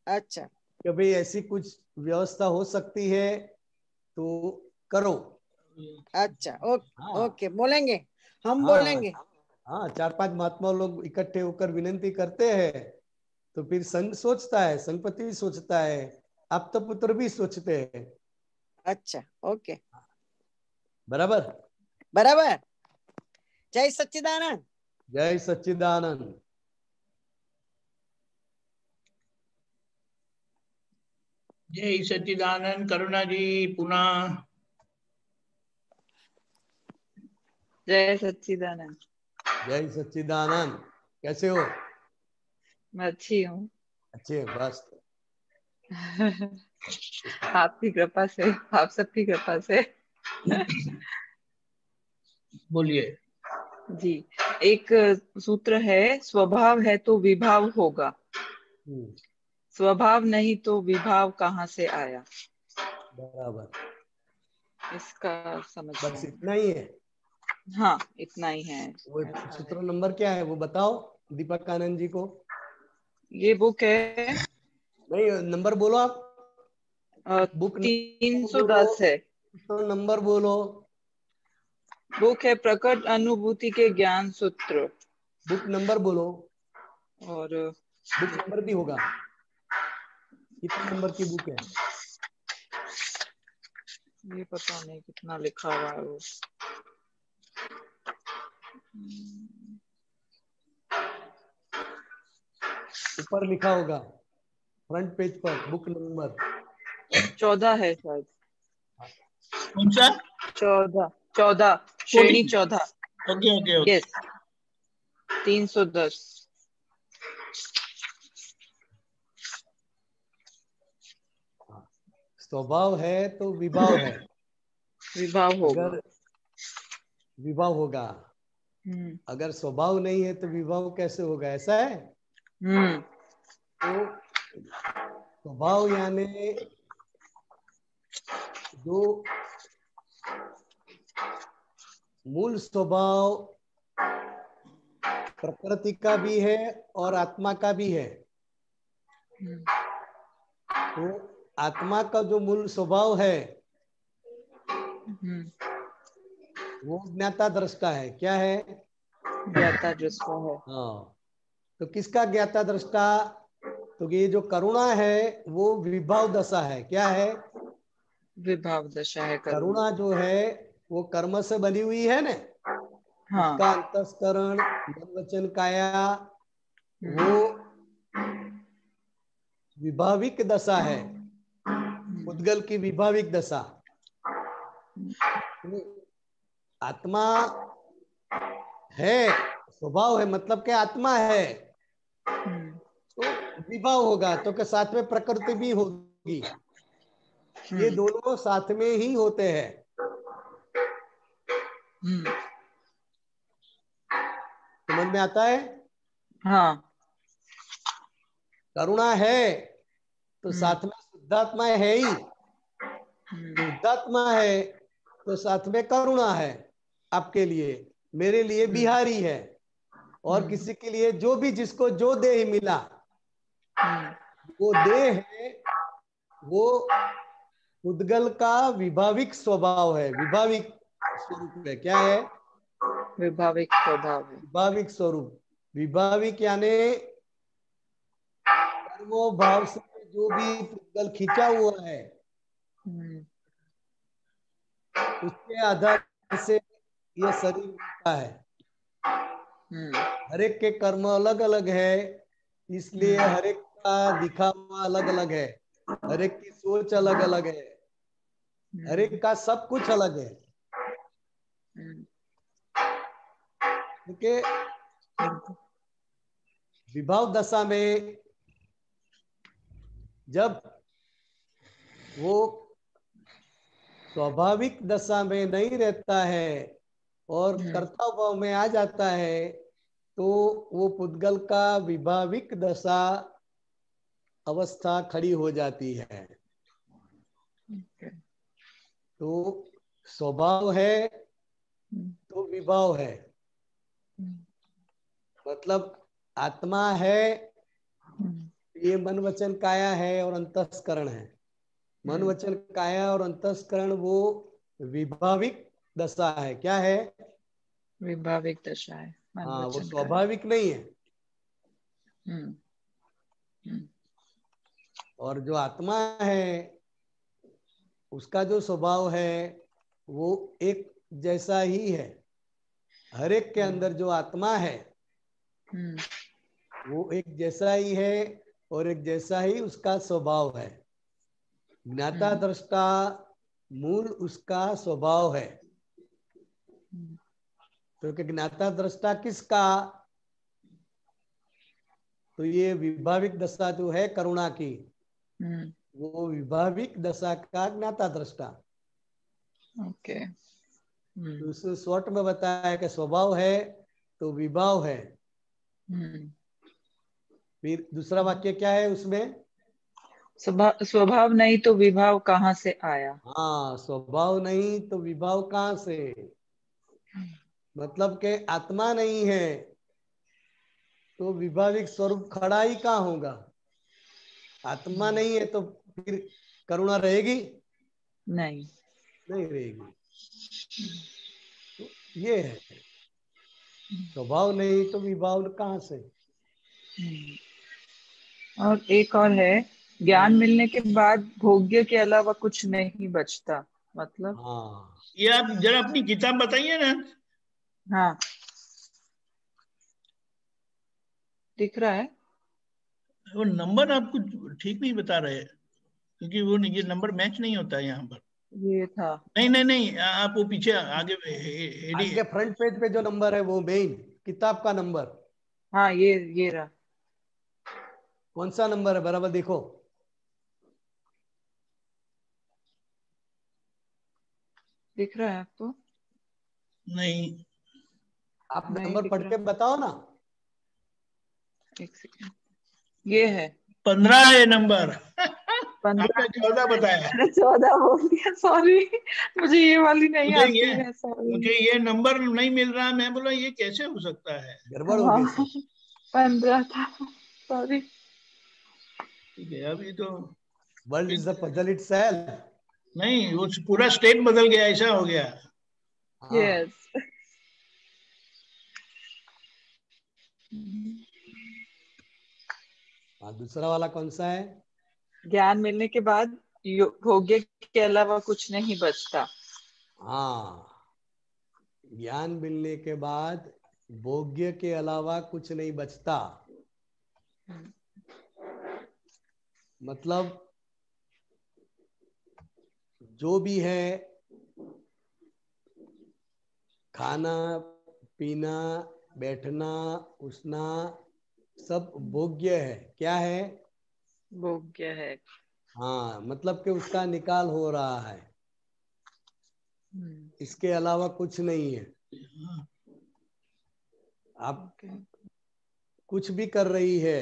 S3: अच्छा
S1: कि भाई ऐसी कुछ व्यवस्था हो सकती है तो करो।
S3: अच्छा, ओके
S1: हाँ
S3: ओके, बोलेंगे, हम
S1: हाँ
S3: बोलेंगे।
S1: हाँ, 4-5 महात्मा लोग इकट्ठे होकर विनती करते हैं तो फिर संघ सोचता है, संघपति भी सोचता है, आप तो पुत्र भी सोचते हैं।
S3: अच्छा, ओके,
S1: बराबर।
S3: बराबर। जय सच्चिदानंद।
S1: जय सच्चिदानंद।
S2: जय सच्चिदानंद। करुणा जी पुनः।
S5: जय सच्चिदानंद।
S1: जय सच्चिदानंद। कैसे हो?
S5: मैं अच्छी हूँ।
S1: अच्छे, बस।
S5: आपकी कृपा से, आप सबकी कृपा से।
S2: बोलिए
S5: जी, एक सूत्र है, स्वभाव है तो विभाव होगा, स्वभाव नहीं तो विभाव कहाँ से आया।
S1: बराबर,
S5: इसका समझना
S1: बस
S5: है।
S1: इतना ही है।
S5: हाँ, इतना ही है।
S1: वो
S5: ऐसा
S1: सूत्र
S5: है।
S1: नंबर क्या है वो बताओ दीपक आनंद जी को।
S5: ये बुक है
S1: नहीं, नंबर बोलो आप। बुक नंबर बोलो,
S5: 310 है।
S1: तो नंबर बोलो।
S5: बुक है प्रकट अनुभूति के ज्ञान सूत्र।
S1: बुक नंबर बोलो।
S5: और
S1: बुक नंबर भी होगा। कितने नंबर की बुक है?
S5: ये पता नहीं कितना लिखा हुआ है वो।
S1: ऊपर लिखा होगा फ्रंट पेज पर बुक नंबर
S5: 14 है शायद।
S2: कौन सा?
S5: 14 श्रेणी 14।
S2: Okay okay okay.
S5: यस, 310।
S1: स्वभाव है तो विभाव है।
S5: विभाव होगा।
S1: अगर विभाव होगा, अगर स्वभाव नहीं है तो विभाव कैसे होगा, ऐसा है। तो स्वभाव यानी जो मूल स्वभाव प्रकृति का भी है और आत्मा का भी है। तो आत्मा का जो मूल स्वभाव है वो ज्ञाता दृष्टा है। क्या है?
S5: ज्ञाता दृष्टा है।
S1: हाँ, तो किसका ज्ञाता दृष्टा? तो ये जो करुणा है वो विभाव दशा है। क्या है?
S5: विभाव दशा है करुणा।
S1: करुणा जो है वो कर्म से बनी हुई है ना।
S5: हाँ।
S1: उसका अंतस्करण, मन वचन काया वो विभाविक दशा है, उद्गल की विभाविक दशा। आत्मा है, स्वभाव है, मतलब क्या आत्मा है तो विभाव होगा, तो क्या साथ में प्रकृति भी होगी। ये दोनों साथ में ही होते हैं। समझ में आता है?
S5: हाँ।
S1: करुणा है तो साथ में शुद्धात्मा है ही, शुद्धात्मा है तो साथ में करुणा है। आपके लिए, मेरे लिए बिहारी है, और किसी के लिए जो भी, जिसको जो देह मिला वो देह है, वो उद्गल का विभाविक स्वभाव है, विभाविक स्वरूप है। क्या है?
S5: विभाविक स्वभाव है।
S1: विभाविक स्वरूप। विभाविक यानी कर्मो भाव से जो भी उद्गल खींचा हुआ है उसके आधार से यह शरीर मिलता है। हर एक के कर्म अलग अलग है, इसलिए हर एक का दिखावा अलग अलग है, हर एक की सोच अलग अलग है, हर एक का सब कुछ अलग है। क्योंकि विभाव दशा में जब वो स्वाभाविक दशा में नहीं रहता है और कर्ता भाव में आ जाता है तो वो पुद्गल का विभाविक दशा अवस्था खड़ी हो जाती है। तो स्वभाव है तो विभाव है, मतलब आत्मा है, ये मन वचन काया है और अंतस्करण है। मन वचन काया और अंतस्करण वो विभाविक दशा है। क्या है?
S5: विभाविक दशा है।
S1: हाँ, वो स्वाभाविक नहीं है। और जो आत्मा है उसका जो स्वभाव है वो एक जैसा ही है। हर एक के अंदर जो आत्मा है वो एक जैसा ही है और एक जैसा ही उसका स्वभाव है। ज्ञाता दृष्टा मूल उसका स्वभाव है। तो कि ज्ञाता दृष्टा किसका? तो ये विभाविक दशा जो है करुणा की, वो विभाविक दशा का ज्ञाता दृष्टा।
S5: ओके।
S1: तो उसने शॉर्ट में बताया कि स्वभाव है तो विभाव है। फिर दूसरा वाक्य क्या है उसमें?
S5: स्वभाव नहीं तो विभाव कहाँ से आया?
S1: हाँ, स्वभाव नहीं तो विभाव कहाँ से? मतलब के आत्मा नहीं है तो विभाविक स्वरूप खड़ा ही कहाँ होगा? आत्मा नहीं है तो फिर करुणा रहेगी?
S5: नहीं
S1: रहेगी। तो ये है, स्वभाव नहीं तो विभाव कहाँ से?
S5: और एक और है, ज्ञान मिलने के बाद भोग्य के अलावा कुछ नहीं बचता। मतलब
S1: हाँ,
S2: ये आप जरा अपनी किताब बताइए ना।
S5: हाँ, दिख रहा है।
S2: वो नंबर आपको ठीक नहीं बता रहे, क्योंकि वो ये नंबर मैच नहीं होता है यहाँ पर।
S5: ये था।
S2: नहीं नहीं नहीं, आप वो पीछे आगे
S1: आगे फ्रंट पेज पे जो नंबर है वो मेन किताब का नंबर।
S5: हाँ, ये रहा।
S1: कौन सा नंबर है बराबर देखो।
S5: दिख रहा है आपको?
S2: नहीं,
S1: आप
S5: नहीं
S1: नंबर
S5: दिख
S1: पढ़ के
S5: रहा।
S1: बताओ ना।
S5: एक सेकेंड, ये है
S2: 15 है नंबर।
S5: 15।
S2: आपने 14 बताया।
S5: मैंने 14 बोल दिया, सॉरी। मुझे ये वाली नहीं
S2: मुझे
S5: आती
S2: ये
S5: है, सॉरी।
S2: मुझे ये नंबर नहीं मिल रहा। मैं बोला ये कैसे हो सकता है।
S1: गड़बड़ हो गई
S5: हाँ,
S1: सब।
S5: 15 था, सॉरी।
S2: ठीक है, अभी तो
S1: world is the puzzle itself.
S2: नहीं, वो पूरा स्टेट बदल गया, ऐसा हो गया।
S1: हाँ,
S5: यस।
S1: दूसरा वाला कौन सा है?
S5: ज्ञान मिलने के बाद भोग्य के अलावा कुछ नहीं बचता।
S1: हाँ, ज्ञान मिलने के बाद भोग्य के अलावा कुछ नहीं बचता। मतलब जो भी है, खाना पीना बैठना उठना सब भोग्य है। क्या है?
S5: भोग्य है।
S1: हाँ, मतलब कि उसका निकाल हो रहा है, इसके अलावा कुछ नहीं है। आप कुछ भी कर रही है,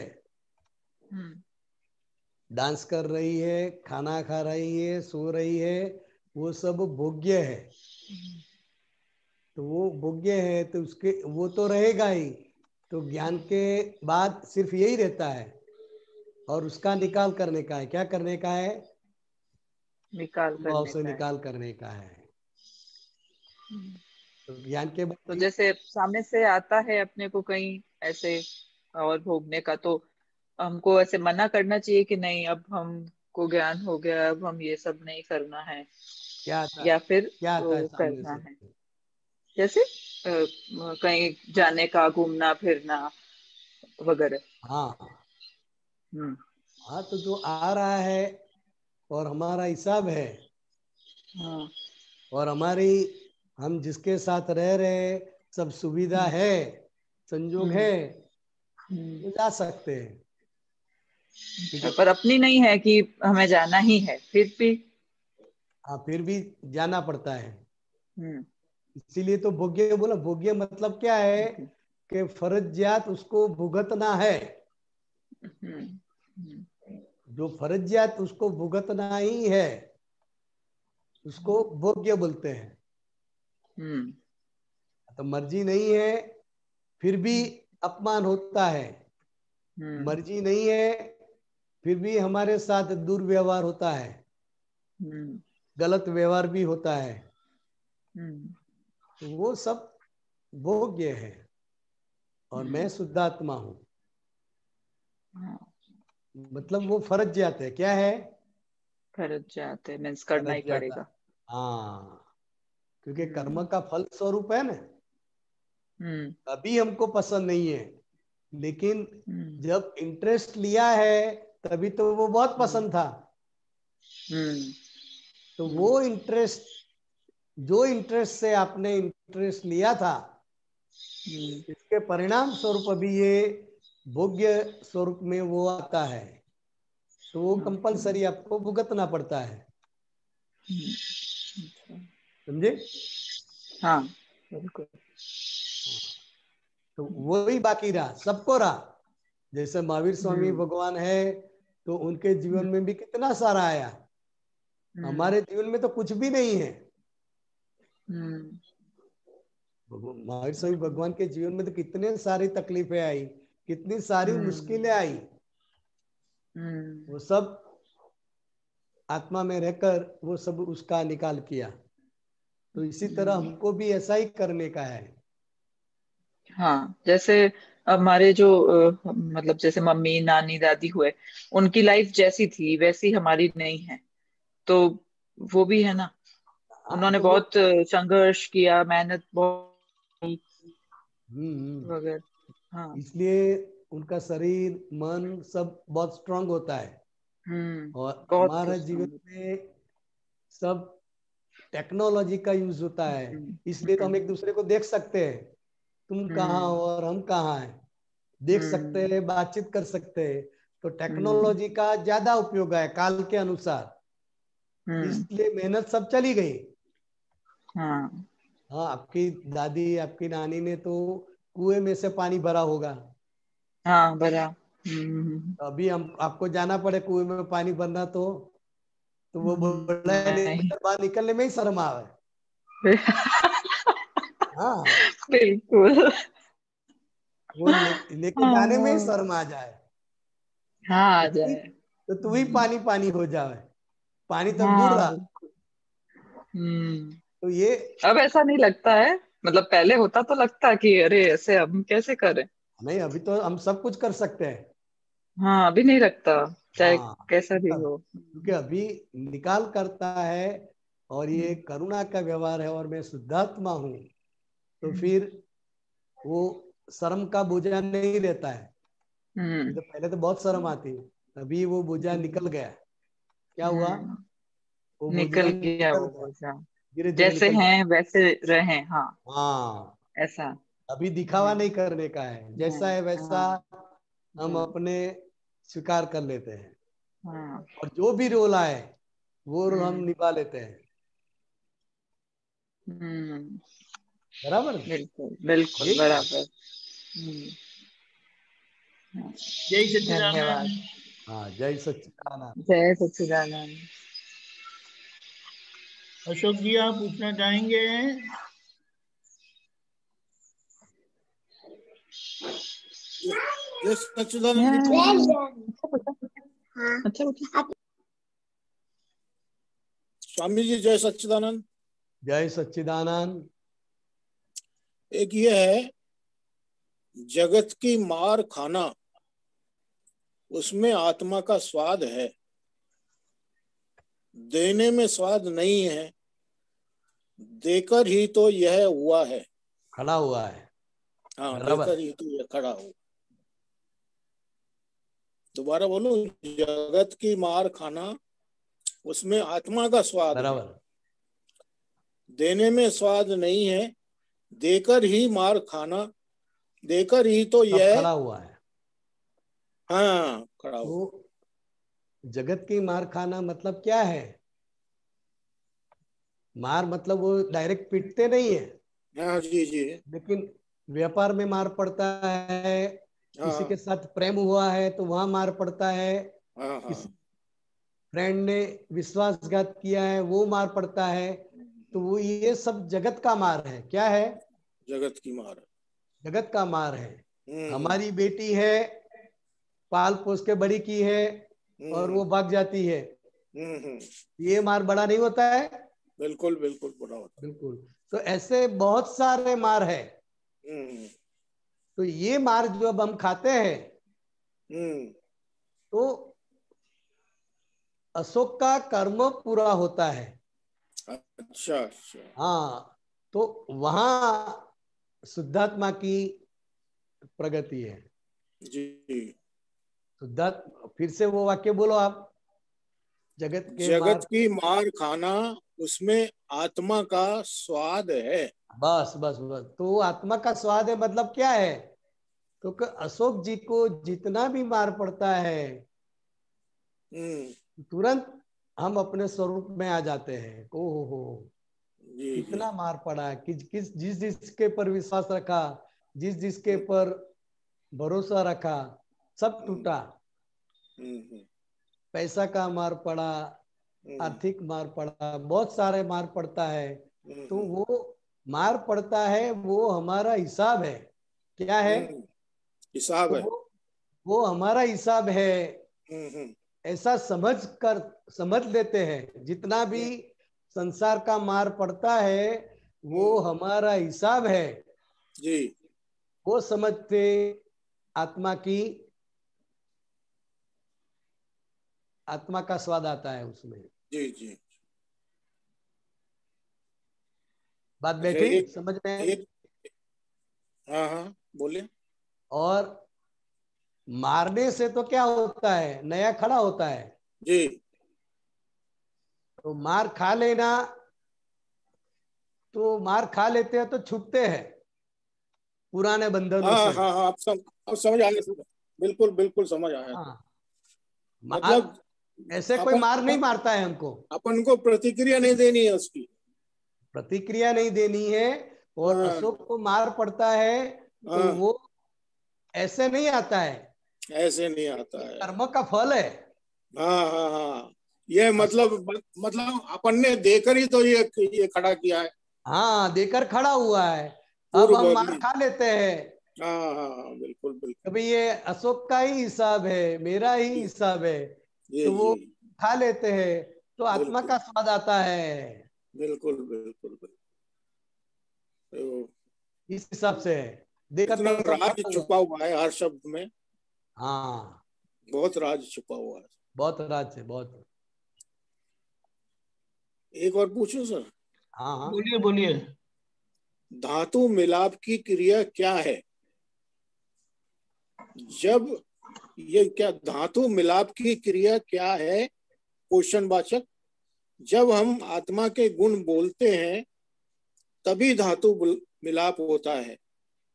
S1: डांस कर रही है, खाना खा रही है, सो रही है, वो सब भोग्य है। तो वो भोग्य है तो उसके वो तो रहेगा ही। तो ज्ञान के बाद सिर्फ यही रहता है और उसका निकाल करने का है। क्या करने का है?
S5: निकाल
S1: भाव
S5: करने
S1: से
S5: का है।
S1: निकाल करने का है। तो ज्ञान के
S5: तो
S1: बाद
S5: जैसे सामने से आता है अपने को कहीं ऐसे और भोगने का, तो हमको ऐसे मना करना चाहिए कि नहीं, अब हमको ज्ञान हो गया, अब हम ये सब नहीं करना है,
S1: क्या आता
S5: या फिर
S1: क्या आता है सामने
S5: करना
S1: से?
S5: है? जैसे कहीं जाने का, घूमना फिरना वगैरह।
S1: हाँ
S5: हम्म।
S1: हाँ, तो जो आ रहा है और हमारा हिसाब है
S5: हाँ।
S1: और हमारी हम जिसके साथ रह रहे सब सुविधा है, संजोग है, तो जा सकते हैं। ठीक है।
S5: पर अपनी नहीं है कि हमें जाना ही है, फिर भी।
S1: हाँ, फिर भी जाना पड़ता है।
S5: हम्म।
S1: इसीलिए तो भोग्य बोला। भोग्य मतलब क्या है? के फर्जियात उसको भुगतना है, जो फर्जियात उसको भुगतना ही है उसको भोग्य बोलते हैं। तो मर्जी नहीं है फिर भी अपमान होता है, मर्जी नहीं है फिर भी हमारे साथ दुर्व्यवहार होता है, गलत व्यवहार भी होता है, तो वो सब भोग्य है। और मैं शुद्धात्मा हूं, मतलब वो फर्ज जाते है। क्या है?
S5: फर्ज जाते मीन्स करना ही पड़ेगा।
S1: हाँ, क्योंकि कर्म का फल स्वरूप है ना। अभी हमको पसंद नहीं है, लेकिन जब इंटरेस्ट लिया है तभी तो वो बहुत पसंद था। तो वो इंटरेस्ट, जो इंटरेस्ट से आपने इंटरेस्ट लिया था, इसके परिणाम स्वरूप अभी ये भोग्य स्वरूप में वो आता है, तो वो कंपलसरी आपको भुगतना पड़ता है। समझे?
S5: हाँ बिल्कुल।
S1: तो वही बाकी रहा, सबको रहा। जैसे महावीर स्वामी भगवान है तो उनके जीवन में भी कितना सारा आया, हमारे जीवन में तो कुछ भी नहीं है। महावीर स्वामी भगवान के जीवन में तो कितने सारी तकलीफें आई, कितनी सारी मुश्किलें आई, वो सब आत्मा में रहकर वो सब उसका निकाल किया। तो इसी तरह हमको भी ऐसा ही करने का है।
S5: हाँ, जैसे हमारे जो मतलब जैसे मम्मी नानी दादी हुए, उनकी लाइफ जैसी थी वैसी हमारी नहीं है, तो वो भी है ना। उन्होंने
S1: तो
S5: बहुत संघर्ष किया, मेहनत बहुत वगैरह। हाँ,
S1: इसलिए उनका शरीर मन सब बहुत स्ट्रांग होता है। और
S5: बहुत
S1: हमारा जीवन में सब टेक्नोलॉजी का यूज होता है, इसलिए तो हम एक दूसरे को देख सकते हैं, तुम कहाँ हो और हम कहाँ हैं, देख सकते हैं, बातचीत कर सकते हैं। तो टेक्नोलॉजी का ज्यादा उपयोग है काल के अनुसार, इसलिए मेहनत सब चली गई।
S5: हाँ
S1: हाँ, आपकी दादी आपकी नानी ने तो कुएं में से पानी भरा होगा।
S5: हाँ भरा।
S1: अभी हम आपको जाना पड़े कुएं में पानी भरना, तो वो बोला
S5: नहीं
S1: बाहर निकलने में ही शर्म आवे। हाँ,
S5: बिल्कुल।
S1: वो लेके जाने में ही शर्म आ जाए।
S5: हाँ आ
S1: तो
S5: जाए।
S1: तू ही पानी पानी हो जाए, पानी तब दूर
S5: हाँ
S1: रहा।
S5: बिल्कुल।
S1: तो ये
S5: अब ऐसा नहीं लगता है, मतलब पहले होता तो लगता कि अरे ऐसे हम कैसे करें।
S1: नहीं, अभी तो हम सब कुछ कर सकते हैं।
S5: हाँ अभी नहीं लगता, चाहे
S1: हाँ,
S5: कैसा भी हो।
S1: क्योंकि अभी निकाल करता है और ये करुणा का व्यवहार है और मैं शुद्धात्मा हूँ, तो फिर वो शर्म का बोझा नहीं रहता है। तो पहले तो बहुत शर्म आती, अभी वो बोझा निकल गया। क्या हुआ? वो बोझा
S5: निकल गया
S1: निकल
S5: वो
S1: गया,
S5: बोझा,
S1: धीरे धीरे
S5: जैसे
S1: निकल गया।
S5: हैं वैसे रहें। हाँ
S1: हाँ,
S5: ऐसा।
S1: अभी दिखावा नहीं करने का है, जैसा है वैसा
S5: हाँ
S1: हम अपने स्वीकार कर लेते हैं।
S5: हाँ
S1: और जो भी रोल आए वो रोल हम निभा लेते हैं। बराबर?
S5: बिल्कुल बिल्कुल
S1: यही बात।
S5: बराबर।
S2: जय
S5: धन्यवाद।
S2: सच्चिदानंद।
S1: हाँ, जय सच्चिदानंद।
S5: जय सच्चिदानंद।
S2: अशोक जी, आप पूछना चाहेंगे?
S6: जय सच्चिदानंद।
S5: अच्छा
S6: स्वामी जी जय सच्चिदानंद।
S1: जय सच्चिदानंद।
S6: एक ये है, जगत की मार खाना उसमें आत्मा का स्वाद है, देने में स्वाद नहीं है, देकर ही तो यह हुआ है।
S1: खड़ा हुआ है।
S6: हाँ,
S1: बराबर।
S6: देकर ही तो यह खड़ा हो। दोबारा बोलो, जगत की मार खाना उसमें आत्मा का स्वाद है,
S1: बराबर।
S6: देने में स्वाद नहीं है, देकर ही मार खाना, देकर ही तो
S1: सब
S6: यह
S1: खड़ा हुआ है।
S6: हाँ खड़ा हो।
S1: तो जगत की मार खाना मतलब क्या है? मार मतलब वो डायरेक्ट पीटते नहीं है,
S6: हाँ जी जी।
S1: लेकिन व्यापार में मार पड़ता है, किसी के साथ प्रेम हुआ है तो वहां मार पड़ता है, किसी फ्रेंड ने विश्वासघात किया है वो मार पड़ता है। तो वो ये सब जगत का मार है। क्या है?
S6: जगत की मार है,
S1: जगत का मार है। हमारी बेटी है, पाल पोस के बड़ी की है और वो भाग जाती है, ये मार बड़ा नहीं होता है?
S6: बिल्कुल बिल्कुल बड़ा होता है।
S1: बिल्कुल। तो ऐसे बहुत सारे मार है। तो ये मार जो अब हम खाते हैं तो अशोक का कर्म पूरा होता है।
S6: अच्छा अच्छा।
S1: हाँ, तो वहां शुद्धात्मा की प्रगति है।
S6: जी।
S1: शुद्धात्मा, फिर से वो वाक्य बोलो आप। जगत
S6: की मार खाना उसमें आत्मा का स्वाद है।
S1: बस बस बस। तो आत्मा का स्वाद है मतलब क्या है? तो अशोक जी को जितना भी मार पड़ता है तुरंत हम अपने स्वरूप में आ जाते हैं। ओहो, कितना मार पड़ा है। किस जिस जिसके पर विश्वास रखा, जिस जिसके पर भरोसा रखा, सब टूटा। पैसा का मार पड़ा, आर्थिक मार पड़ा, बहुत सारे मार पड़ता है। तो वो मार पड़ता है, वो हमारा हिसाब है। क्या है?
S6: हिसाब है।
S1: वो हमारा हिसाब है। ऐसा समझ लेते हैं। जितना भी संसार का मार पड़ता है वो हमारा हिसाब है
S6: जी।
S1: वो समझते आत्मा का स्वाद आता है उसमें।
S6: जी जी।
S1: बात बैठी समझ में?
S6: हाँ हाँ बोलिए।
S1: और मारने से तो क्या होता है? नया खड़ा होता है।
S6: जी।
S1: तो मार खा लेना, तो मार खा लेते हैं तो छूटते हैं पुराने बंधनों से।
S6: हाँ हाँ, अब समझ आ गया। बिल्कुल बिल्कुल समझ आया।
S1: हाँ,
S6: मतलब
S1: ऐसे कोई मार नहीं मारता है हमको,
S6: अपन को प्रतिक्रिया नहीं देनी है, उसकी
S1: प्रतिक्रिया नहीं देनी है। और अशोक को मार पड़ता है तो वो ऐसे नहीं आता है,
S6: ऐसे नहीं आता है,
S1: कर्म का फल है।
S6: हाँ हाँ हाँ। ये मतलब अपन ने देकर ही तो ये खड़ा किया है।
S1: हाँ, देकर खड़ा हुआ है। अब
S6: पूर्व
S1: हम मार खा लेते हैं।
S6: हाँ हाँ बिल्कुल बिल्कुल।
S1: कभी ये अशोक का ही हिसाब है, मेरा ही हिसाब है, तो वो खा लेते हैं तो आत्मा का स्वाद आता है।
S6: बिल्कुल बिल्कुल बिल्कुल।
S1: इस हिसाब से है। देखा
S6: इतना
S1: तो
S6: राज छुपा हुआ है हर शब्द में।
S1: हाँ,
S6: बहुत राज छुपा हुआ है,
S1: बहुत राज है, बहुत।
S6: एक और पूछूं सर?
S1: हाँ हाँ
S2: बोलिए बोलिए।
S6: धातु मिलाप की क्रिया क्या है? जब ये क्या धातु मिलाप की क्रिया क्या है? क्वेश्चन वाचक। जब हम आत्मा के गुण बोलते हैं तभी धातु मिलाप होता है।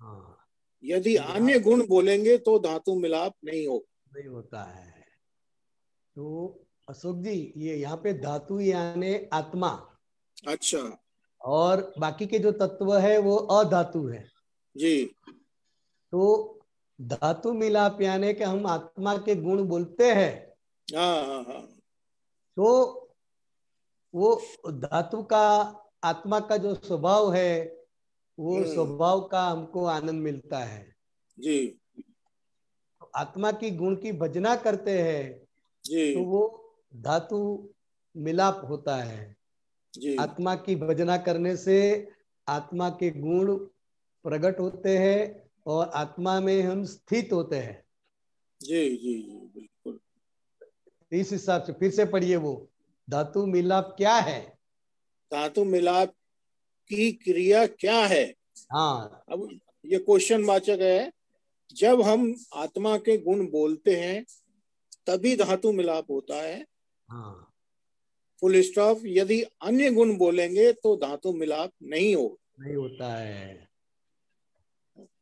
S1: हाँ,
S6: यदि अन्य गुण बोलेंगे तो धातु मिलाप नहीं
S1: होता है। तो अशोक जी, ये यहाँ पे धातु यानी आत्मा,
S6: अच्छा,
S1: और बाकी के जो तत्व है वो अधातु है
S6: जी।
S1: तो धातु मिलाप यानी कि हम आत्मा के गुण बोलते हैं
S6: हाँ हाँ हाँ।
S1: तो वो धातु का, आत्मा का जो स्वभाव है वो स्वभाव का हमको आनंद मिलता है
S6: जी।
S1: तो आत्मा की गुण की भजना करते हैं
S6: जी
S1: तो वो धातु मिलाप होता है।
S6: जी।
S1: आत्मा की भजना करने से आत्मा के गुण प्रकट होते हैं और आत्मा में हम स्थित होते हैं।
S6: जी जी जी बिल्कुल।
S1: इस हिसाब से फिर से पढ़िए वो धातु मिलाप क्या है।
S6: धातु मिलाप की क्रिया क्या है?
S1: हाँ,
S6: अब ये क्वेश्चन वाचक है। जब हम आत्मा के गुण बोलते हैं तभी धातु मिलाप होता है।
S1: हाँ,
S6: फुल स्टॉप। यदि अन्य गुण बोलेंगे तो धातु मिलाप नहीं
S1: होता है।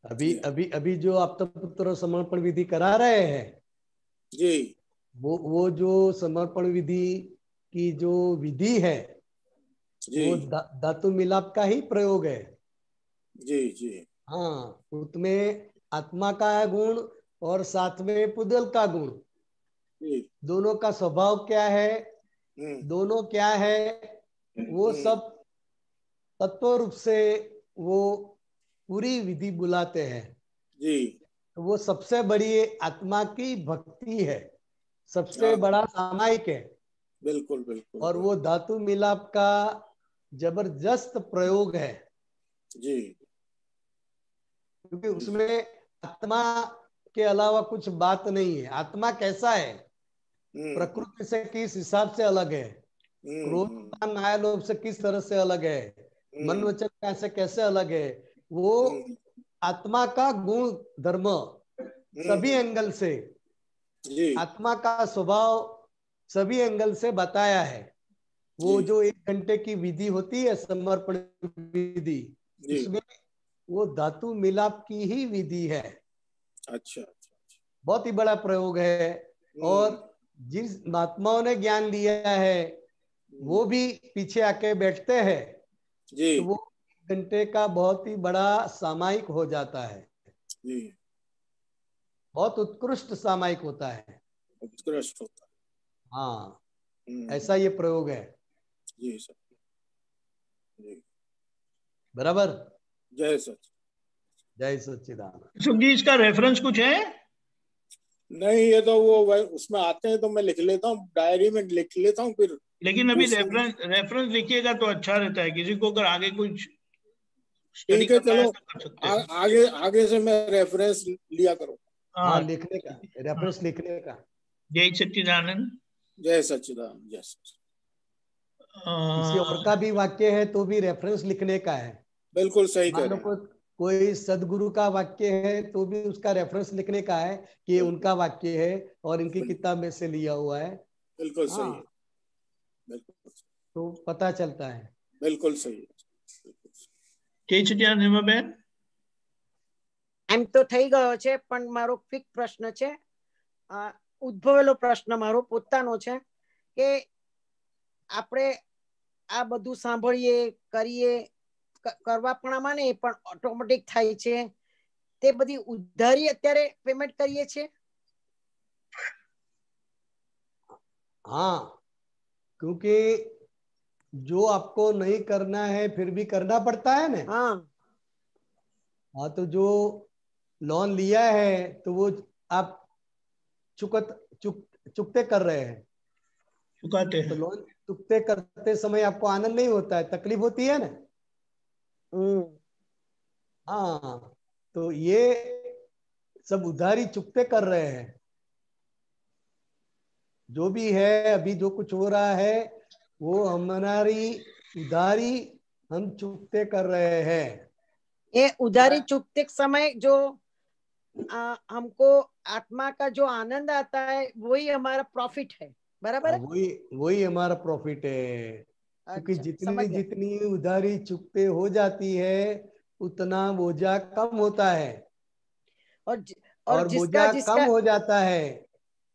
S1: अभी अभी अभी जो आप तो पुत्र समर्पण विधि करा रहे हैं
S6: जी,
S1: वो जो समर्पण विधि की जो विधि है
S6: जी
S1: वो धातु मिलाप का ही प्रयोग है।
S6: जी जी।
S1: हाँ, उसमें आत्मा का गुण और साथ में पुद्गल का गुण, दोनों का स्वभाव क्या है, दोनों क्या है, वो सब तत्व रूप से वो पूरी विधि बुलाते हैं जी। वो सबसे बड़ी आत्मा की भक्ति है, सबसे बड़ा सामायिक है। बिल्कुल बिल्कुल। और वो धातु मिलाप का जबरदस्त प्रयोग है जी, क्योंकि उसमें आत्मा के अलावा कुछ बात नहीं है। आत्मा कैसा है, प्रकृति से किस हिसाब से अलग है, क्रोध माया लोभ से किस तरह से अलग है, मन वचन कैसे कैसे अलग है, वो आत्मा का गुण धर्म सभी एंगल से जी, आत्मा का स्वभाव सभी एंगल से बताया है। वो जो 1 घंटे की विधि होती है समर्पण विधि, उसमें वो धातु मिलाप की ही विधि है। अच्छा, बहुत ही बड़ा प्रयोग है। और जिस महात्माओं ने ज्ञान लिया है वो भी पीछे आके बैठते हैं जी, तो वो 1 घंटे का बहुत ही बड़ा सामायिक हो जाता है जी, बहुत उत्कृष्ट सामायिक होता है, उत्कृष्ट होता है। हाँ, ऐसा ये प्रयोग है जी सर जी, बराबर। जय सच, जय सच्चिदानंद।
S2: सुखजी, इसका रेफरेंस कुछ है?
S6: नहीं, ये तो वो उसमें आते हैं तो मैं लिख लेता हूँ, डायरी में लिख लेता हूँ फिर।
S2: लेकिन अभी रेफरेंस लिखिएगा तो अच्छा रहता है, किसी को अगर आगे कुछ
S6: ठीक है, चलो आगे आगे से मैं रेफरेंस लिया करूँ।
S1: हाँ, लिखने का, रेफरेंस लिखने का।
S2: जय सच्चिदानंद।
S6: जय सच्चिदानंद। जय सच्चिदानंद।
S1: किसी और का भी वाक्य है तो भी रेफरेंस लिखने का है।
S6: बिल्कुल सही कह रहे हैं।
S1: कोई सदगुरु का वाक्य है तो भी उसका रेफरेंस लिखने का है कि उनका वाक्य है और इनकी किताब में से लिया हुआ है।
S6: बिल्कुल सही है,
S1: बिल्कुल, तो पता चलता है।
S6: बिल्कुल सही है।
S2: બેન
S3: એમ તો થઈ ગયો છે, પણ મારો ક્વિક પ્રશ્ન છે, ઉદ્ભવેલો પ્રશ્ન મારો પોતાનો છે કે આપણે આ બધું સાંભળીએ કરીએ કરવાપણામાં નહીં, પણ ઓટોમેટિક થાય છે, તે બધી ઉધારી અત્યારે પેમેન્ટ કરીએ છીએ?
S1: हाँ, क्योंकि जो आपको नहीं करना है फिर भी करना पड़ता है ना। हाँ, तो जो लोन लिया है तो वो आप चुकते कर रहे हैं,
S2: चुकाते हैं।
S1: तो लोन चुकते करते समय आपको आनंद नहीं होता है, तकलीफ होती है ना। हाँ, तो ये सब उधारी चुकते कर रहे हैं। जो भी है अभी जो कुछ हो रहा है वो हमारी उधारी हम चुकते कर रहे हैं।
S3: ये उधारी चुकते समय जो हमको आत्मा का जो आनंद आता है वही हमारा प्रॉफिट है, बराबर है?
S1: वही हमारा प्रॉफिट है। क्योंकि जितनी जितनी उधारी चुकते हो जाती है उतना बोझा कम होता है, और बोझा कम हो जाता है,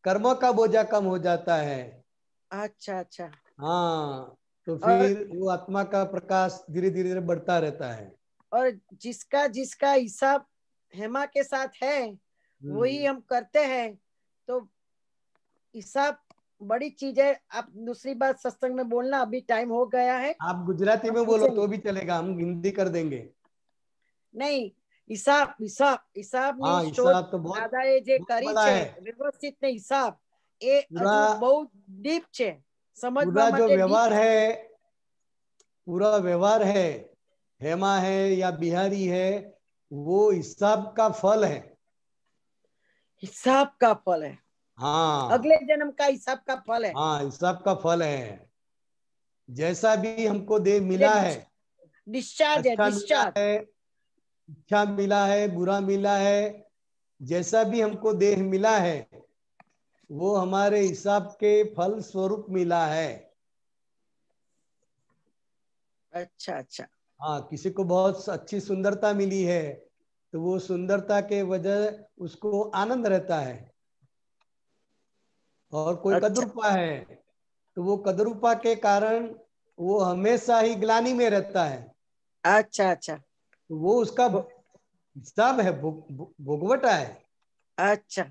S1: कर्मों का बोझा कम हो जाता है।
S3: अच्छा अच्छा।
S1: हाँ, तो फिर वो आत्मा का प्रकाश धीरे धीरे बढ़ता रहता है।
S3: और जिसका जिसका हिसाब हेमा के साथ है वही हम करते हैं, तो हिसाब बड़ी चीज है। आप दूसरी बात सत्संग में बोलना, अभी टाइम हो गया है।
S1: आप गुजराती में बोलो तो भी चलेगा, हम हिंदी कर देंगे।
S3: नहीं, हिसाब हिसाब हिसाब
S1: हाँ, हिसाब तो बहुत
S3: बड़ा है। व्यवस्थित नहीं, हिसाब ये बहुत डीप है समझवा
S1: जो व्यवहार है, पूरा व्यवहार है, हेमा है या बिहारी है, वो हिसाब का फल है।
S3: हिसाब का फल है।
S1: हाँ,
S3: अगले जन्म का हिसाब का फल है।
S1: हाँ, हिसाब का फल है। जैसा भी हमको देह मिला है,
S3: डिस्चार्ज है, डिस्चार्ज
S1: है, अच्छा मिला है, बुरा मिला है, जैसा भी हमको देह मिला है वो हमारे हिसाब के फल स्वरूप मिला है।
S3: अच्छा अच्छा।
S1: हाँ, किसी को बहुत अच्छी सुंदरता मिली है तो वो सुंदरता के वजह उसको आनंद रहता है, और कोई कदरूपा है तो वो कदरूपा के कारण वो हमेशा ही ग्लानि में रहता है।
S3: अच्छा अच्छा।
S1: वो उसका सब है, भोगवटा है।
S3: अच्छा,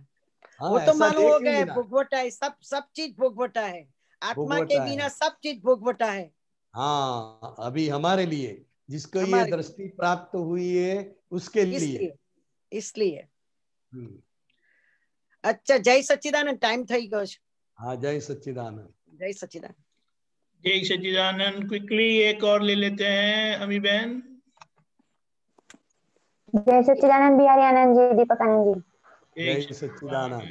S1: हाँ,
S3: वो तो
S1: ऐसा
S3: मालूम हो
S1: देख
S3: गया है,
S1: लेना।
S3: भोगवटा है, सब चीज भोगवटा है, आत्मा के
S1: भोगवटा
S3: बिना
S1: है।
S3: सब चीज भोगवटा है।
S1: हाँ, अभी हमारे लिए जिसको ये
S3: हमारे
S1: दृष्टि प्राप्त हुई है उसके लिए।
S3: इसलिए
S1: हम्म।
S3: अच्छा, जय सच्चिदानंद, टाइम થઈ ગયો છે।
S1: हाँ, जय सच्चिदानंद।
S3: जय सच्चिदानंद।
S2: जय सच्चिदानंद। क्विकली एक और ले लेते हैं अमी बहन।
S7: जय सच्चिदानंद बिहारी आनंद जी, दीपक आनंद जी।
S1: जय सच्चिदानंद।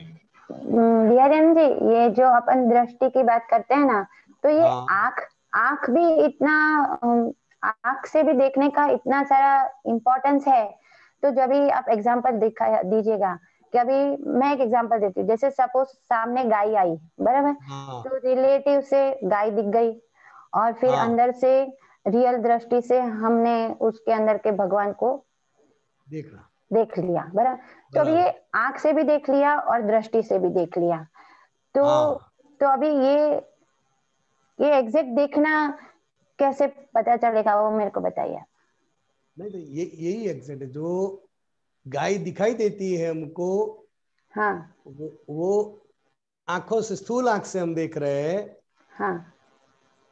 S7: बिहारी आनंद जी, ये जो अपन दृष्टि की बात करते हैं ना, तो ये
S1: हाँ।
S7: आंख भी इतना, आंख से भी देखने का इतना सारा इम्पोर्टेंस है। तो जब भी आप एग्जांपल दिखा दीजिएगा कि अभी मैं एक एग्जांपल देती हूँ, जैसे सपोज सामने गाय आई, बराबर,
S1: हाँ।
S7: तो रिलेटिव से गाय दिख गई और फिर
S1: हाँ।
S7: अंदर से रियल दृष्टि से हमने उसके अंदर के भगवान को देख लिया, बराबर। तो अभी ये आंख से भी देख लिया और दृष्टि से भी देख लिया, तो
S1: हाँ।
S7: तो अभी ये एग्जैक्ट देखना कैसे पता चलेगा, वो मेरे को बताइए।
S1: नहीं तो यही एग्जैक्ट है, जो गाय दिखाई देती है हमको।
S7: हाँ।
S1: वो आंखों से, स्थूल आंख से हम देख रहे हैं।
S7: हाँ।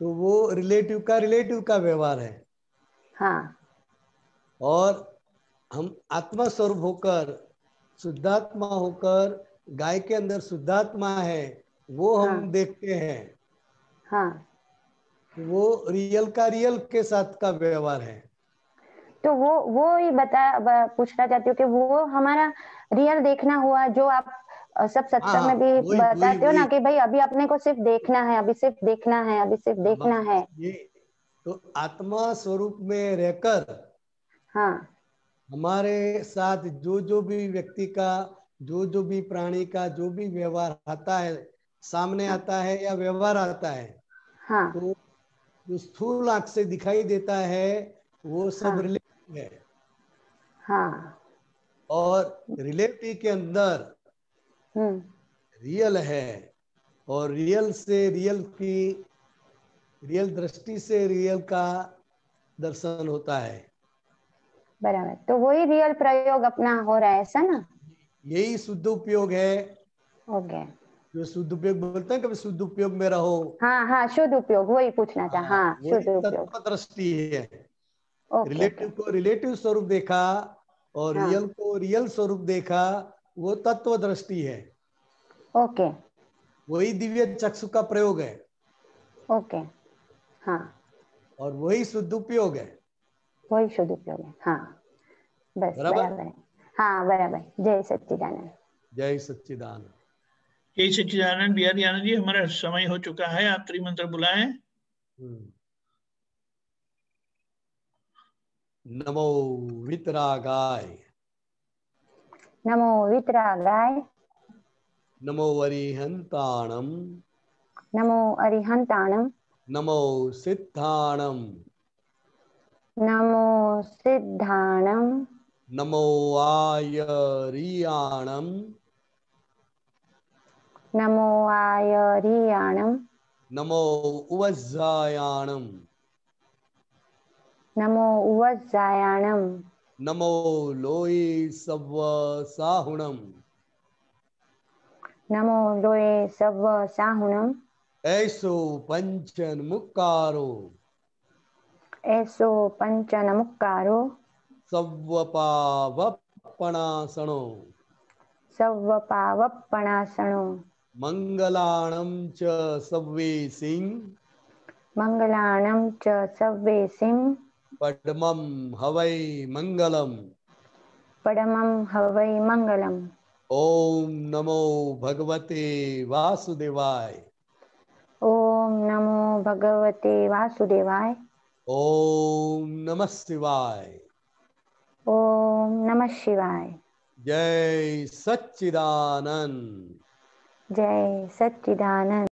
S1: तो वो रिलेटिव का व्यवहार है।
S7: हाँ।
S1: और हम आत्मा स्वरूप होकर, शुद्धात्मा होकर, गाय के अंदर शुद्धात्मा है, वो हम
S7: हाँ।
S1: देखते हैं।
S7: हाँ।
S1: वो रियल के साथ का व्यवहार है।
S7: तो वो ही पूछना चाहती हूँ कि वो हमारा रियल देखना हुआ, जो आप सब सत्संग में भी बताते हो ना कि भाई अभी अपने को सिर्फ देखना है, अभी सिर्फ देखना है, अभी सिर्फ देखना है।
S1: ये तो आत्मा स्वरूप में रहकर,
S7: हाँ,
S1: हमारे साथ जो भी व्यक्ति का, जो भी प्राणी का जो भी व्यवहार आता है, सामने आता है या व्यवहार आता है,
S7: हाँ,
S1: तो जो स्थूल आंख से दिखाई देता है वो सब रिलेटिव है।
S7: हाँ।
S1: और रिलेटिव के अंदर रियल है, और रियल से रियल दृष्टि से रियल का दर्शन होता है।
S7: बराबर, तो वही रियल प्रयोग अपना हो रहा है, ऐसा ना?
S1: यही शुद्ध उपयोग है।
S7: ओके।
S1: जो शुद्ध उपयोग बोलते हैं, कभी शुद्ध उपयोग में रहो।
S7: हाँ हाँ, शुद्ध उपयोग, वही पूछना था। हाँ, शुद्ध उपयोग,
S1: तत्व दृष्टि है।
S7: रिलेटिव
S1: को रिलेटिव स्वरूप देखा और रियल को रियल स्वरूप देखा, वो तत्व दृष्टि है।
S7: ओके।
S1: वही दिव्य चक्षु का प्रयोग है।
S7: ओके। हाँ।
S1: और वही शुद्ध उपयोग है।
S7: वही शुद्ध उपयोग है। हाँ, बस बराबर है। हाँ, बराबर। जय सच्चिदानंद।
S1: जय सच्चिदानंद।
S2: जय सच्चिदानंद। बिहारी आनंद जी, हमारा समय हो चुका है, आप त्रिमंत्र बुलाएं।
S1: नमो वितरागाय।
S7: नमो वितरागाय।
S1: नमो अरिहंताणम।
S7: नमो अरिहंताणम।
S1: नमो सिद्धाणम।
S7: नमो सिद्धाणम।
S1: नमो आयरियाणम।
S7: नमो आयरियाणम।
S1: नमो उवज्जायाणम।
S7: नमो उवज्जायाणम।
S1: नमो लोये सव्व साहुणम।
S7: नमो लोये सव्व साहुणम।
S1: ऐसो पंचन मुक्कारो।
S7: ऐसो पंचन मुक्कारो।
S1: सव्वपावपणासनो।
S7: सव्वपावपणासनो।
S1: मंगलाणं च सव्वेसिं।
S7: मंगलाणं च सव्वेसिं।
S1: पद्मं हवै मंगलम्।
S7: पद्मं हवै मंगलम्।
S1: ओम नमो भगवते वासुदेवाय।
S7: ओम नमो भगवते वासुदेवाय।
S1: ओम नमः शिवाय।
S7: ओम नमः शिवाय।
S1: जय सच्चिदानंद।
S7: जय सच्चिदानंद।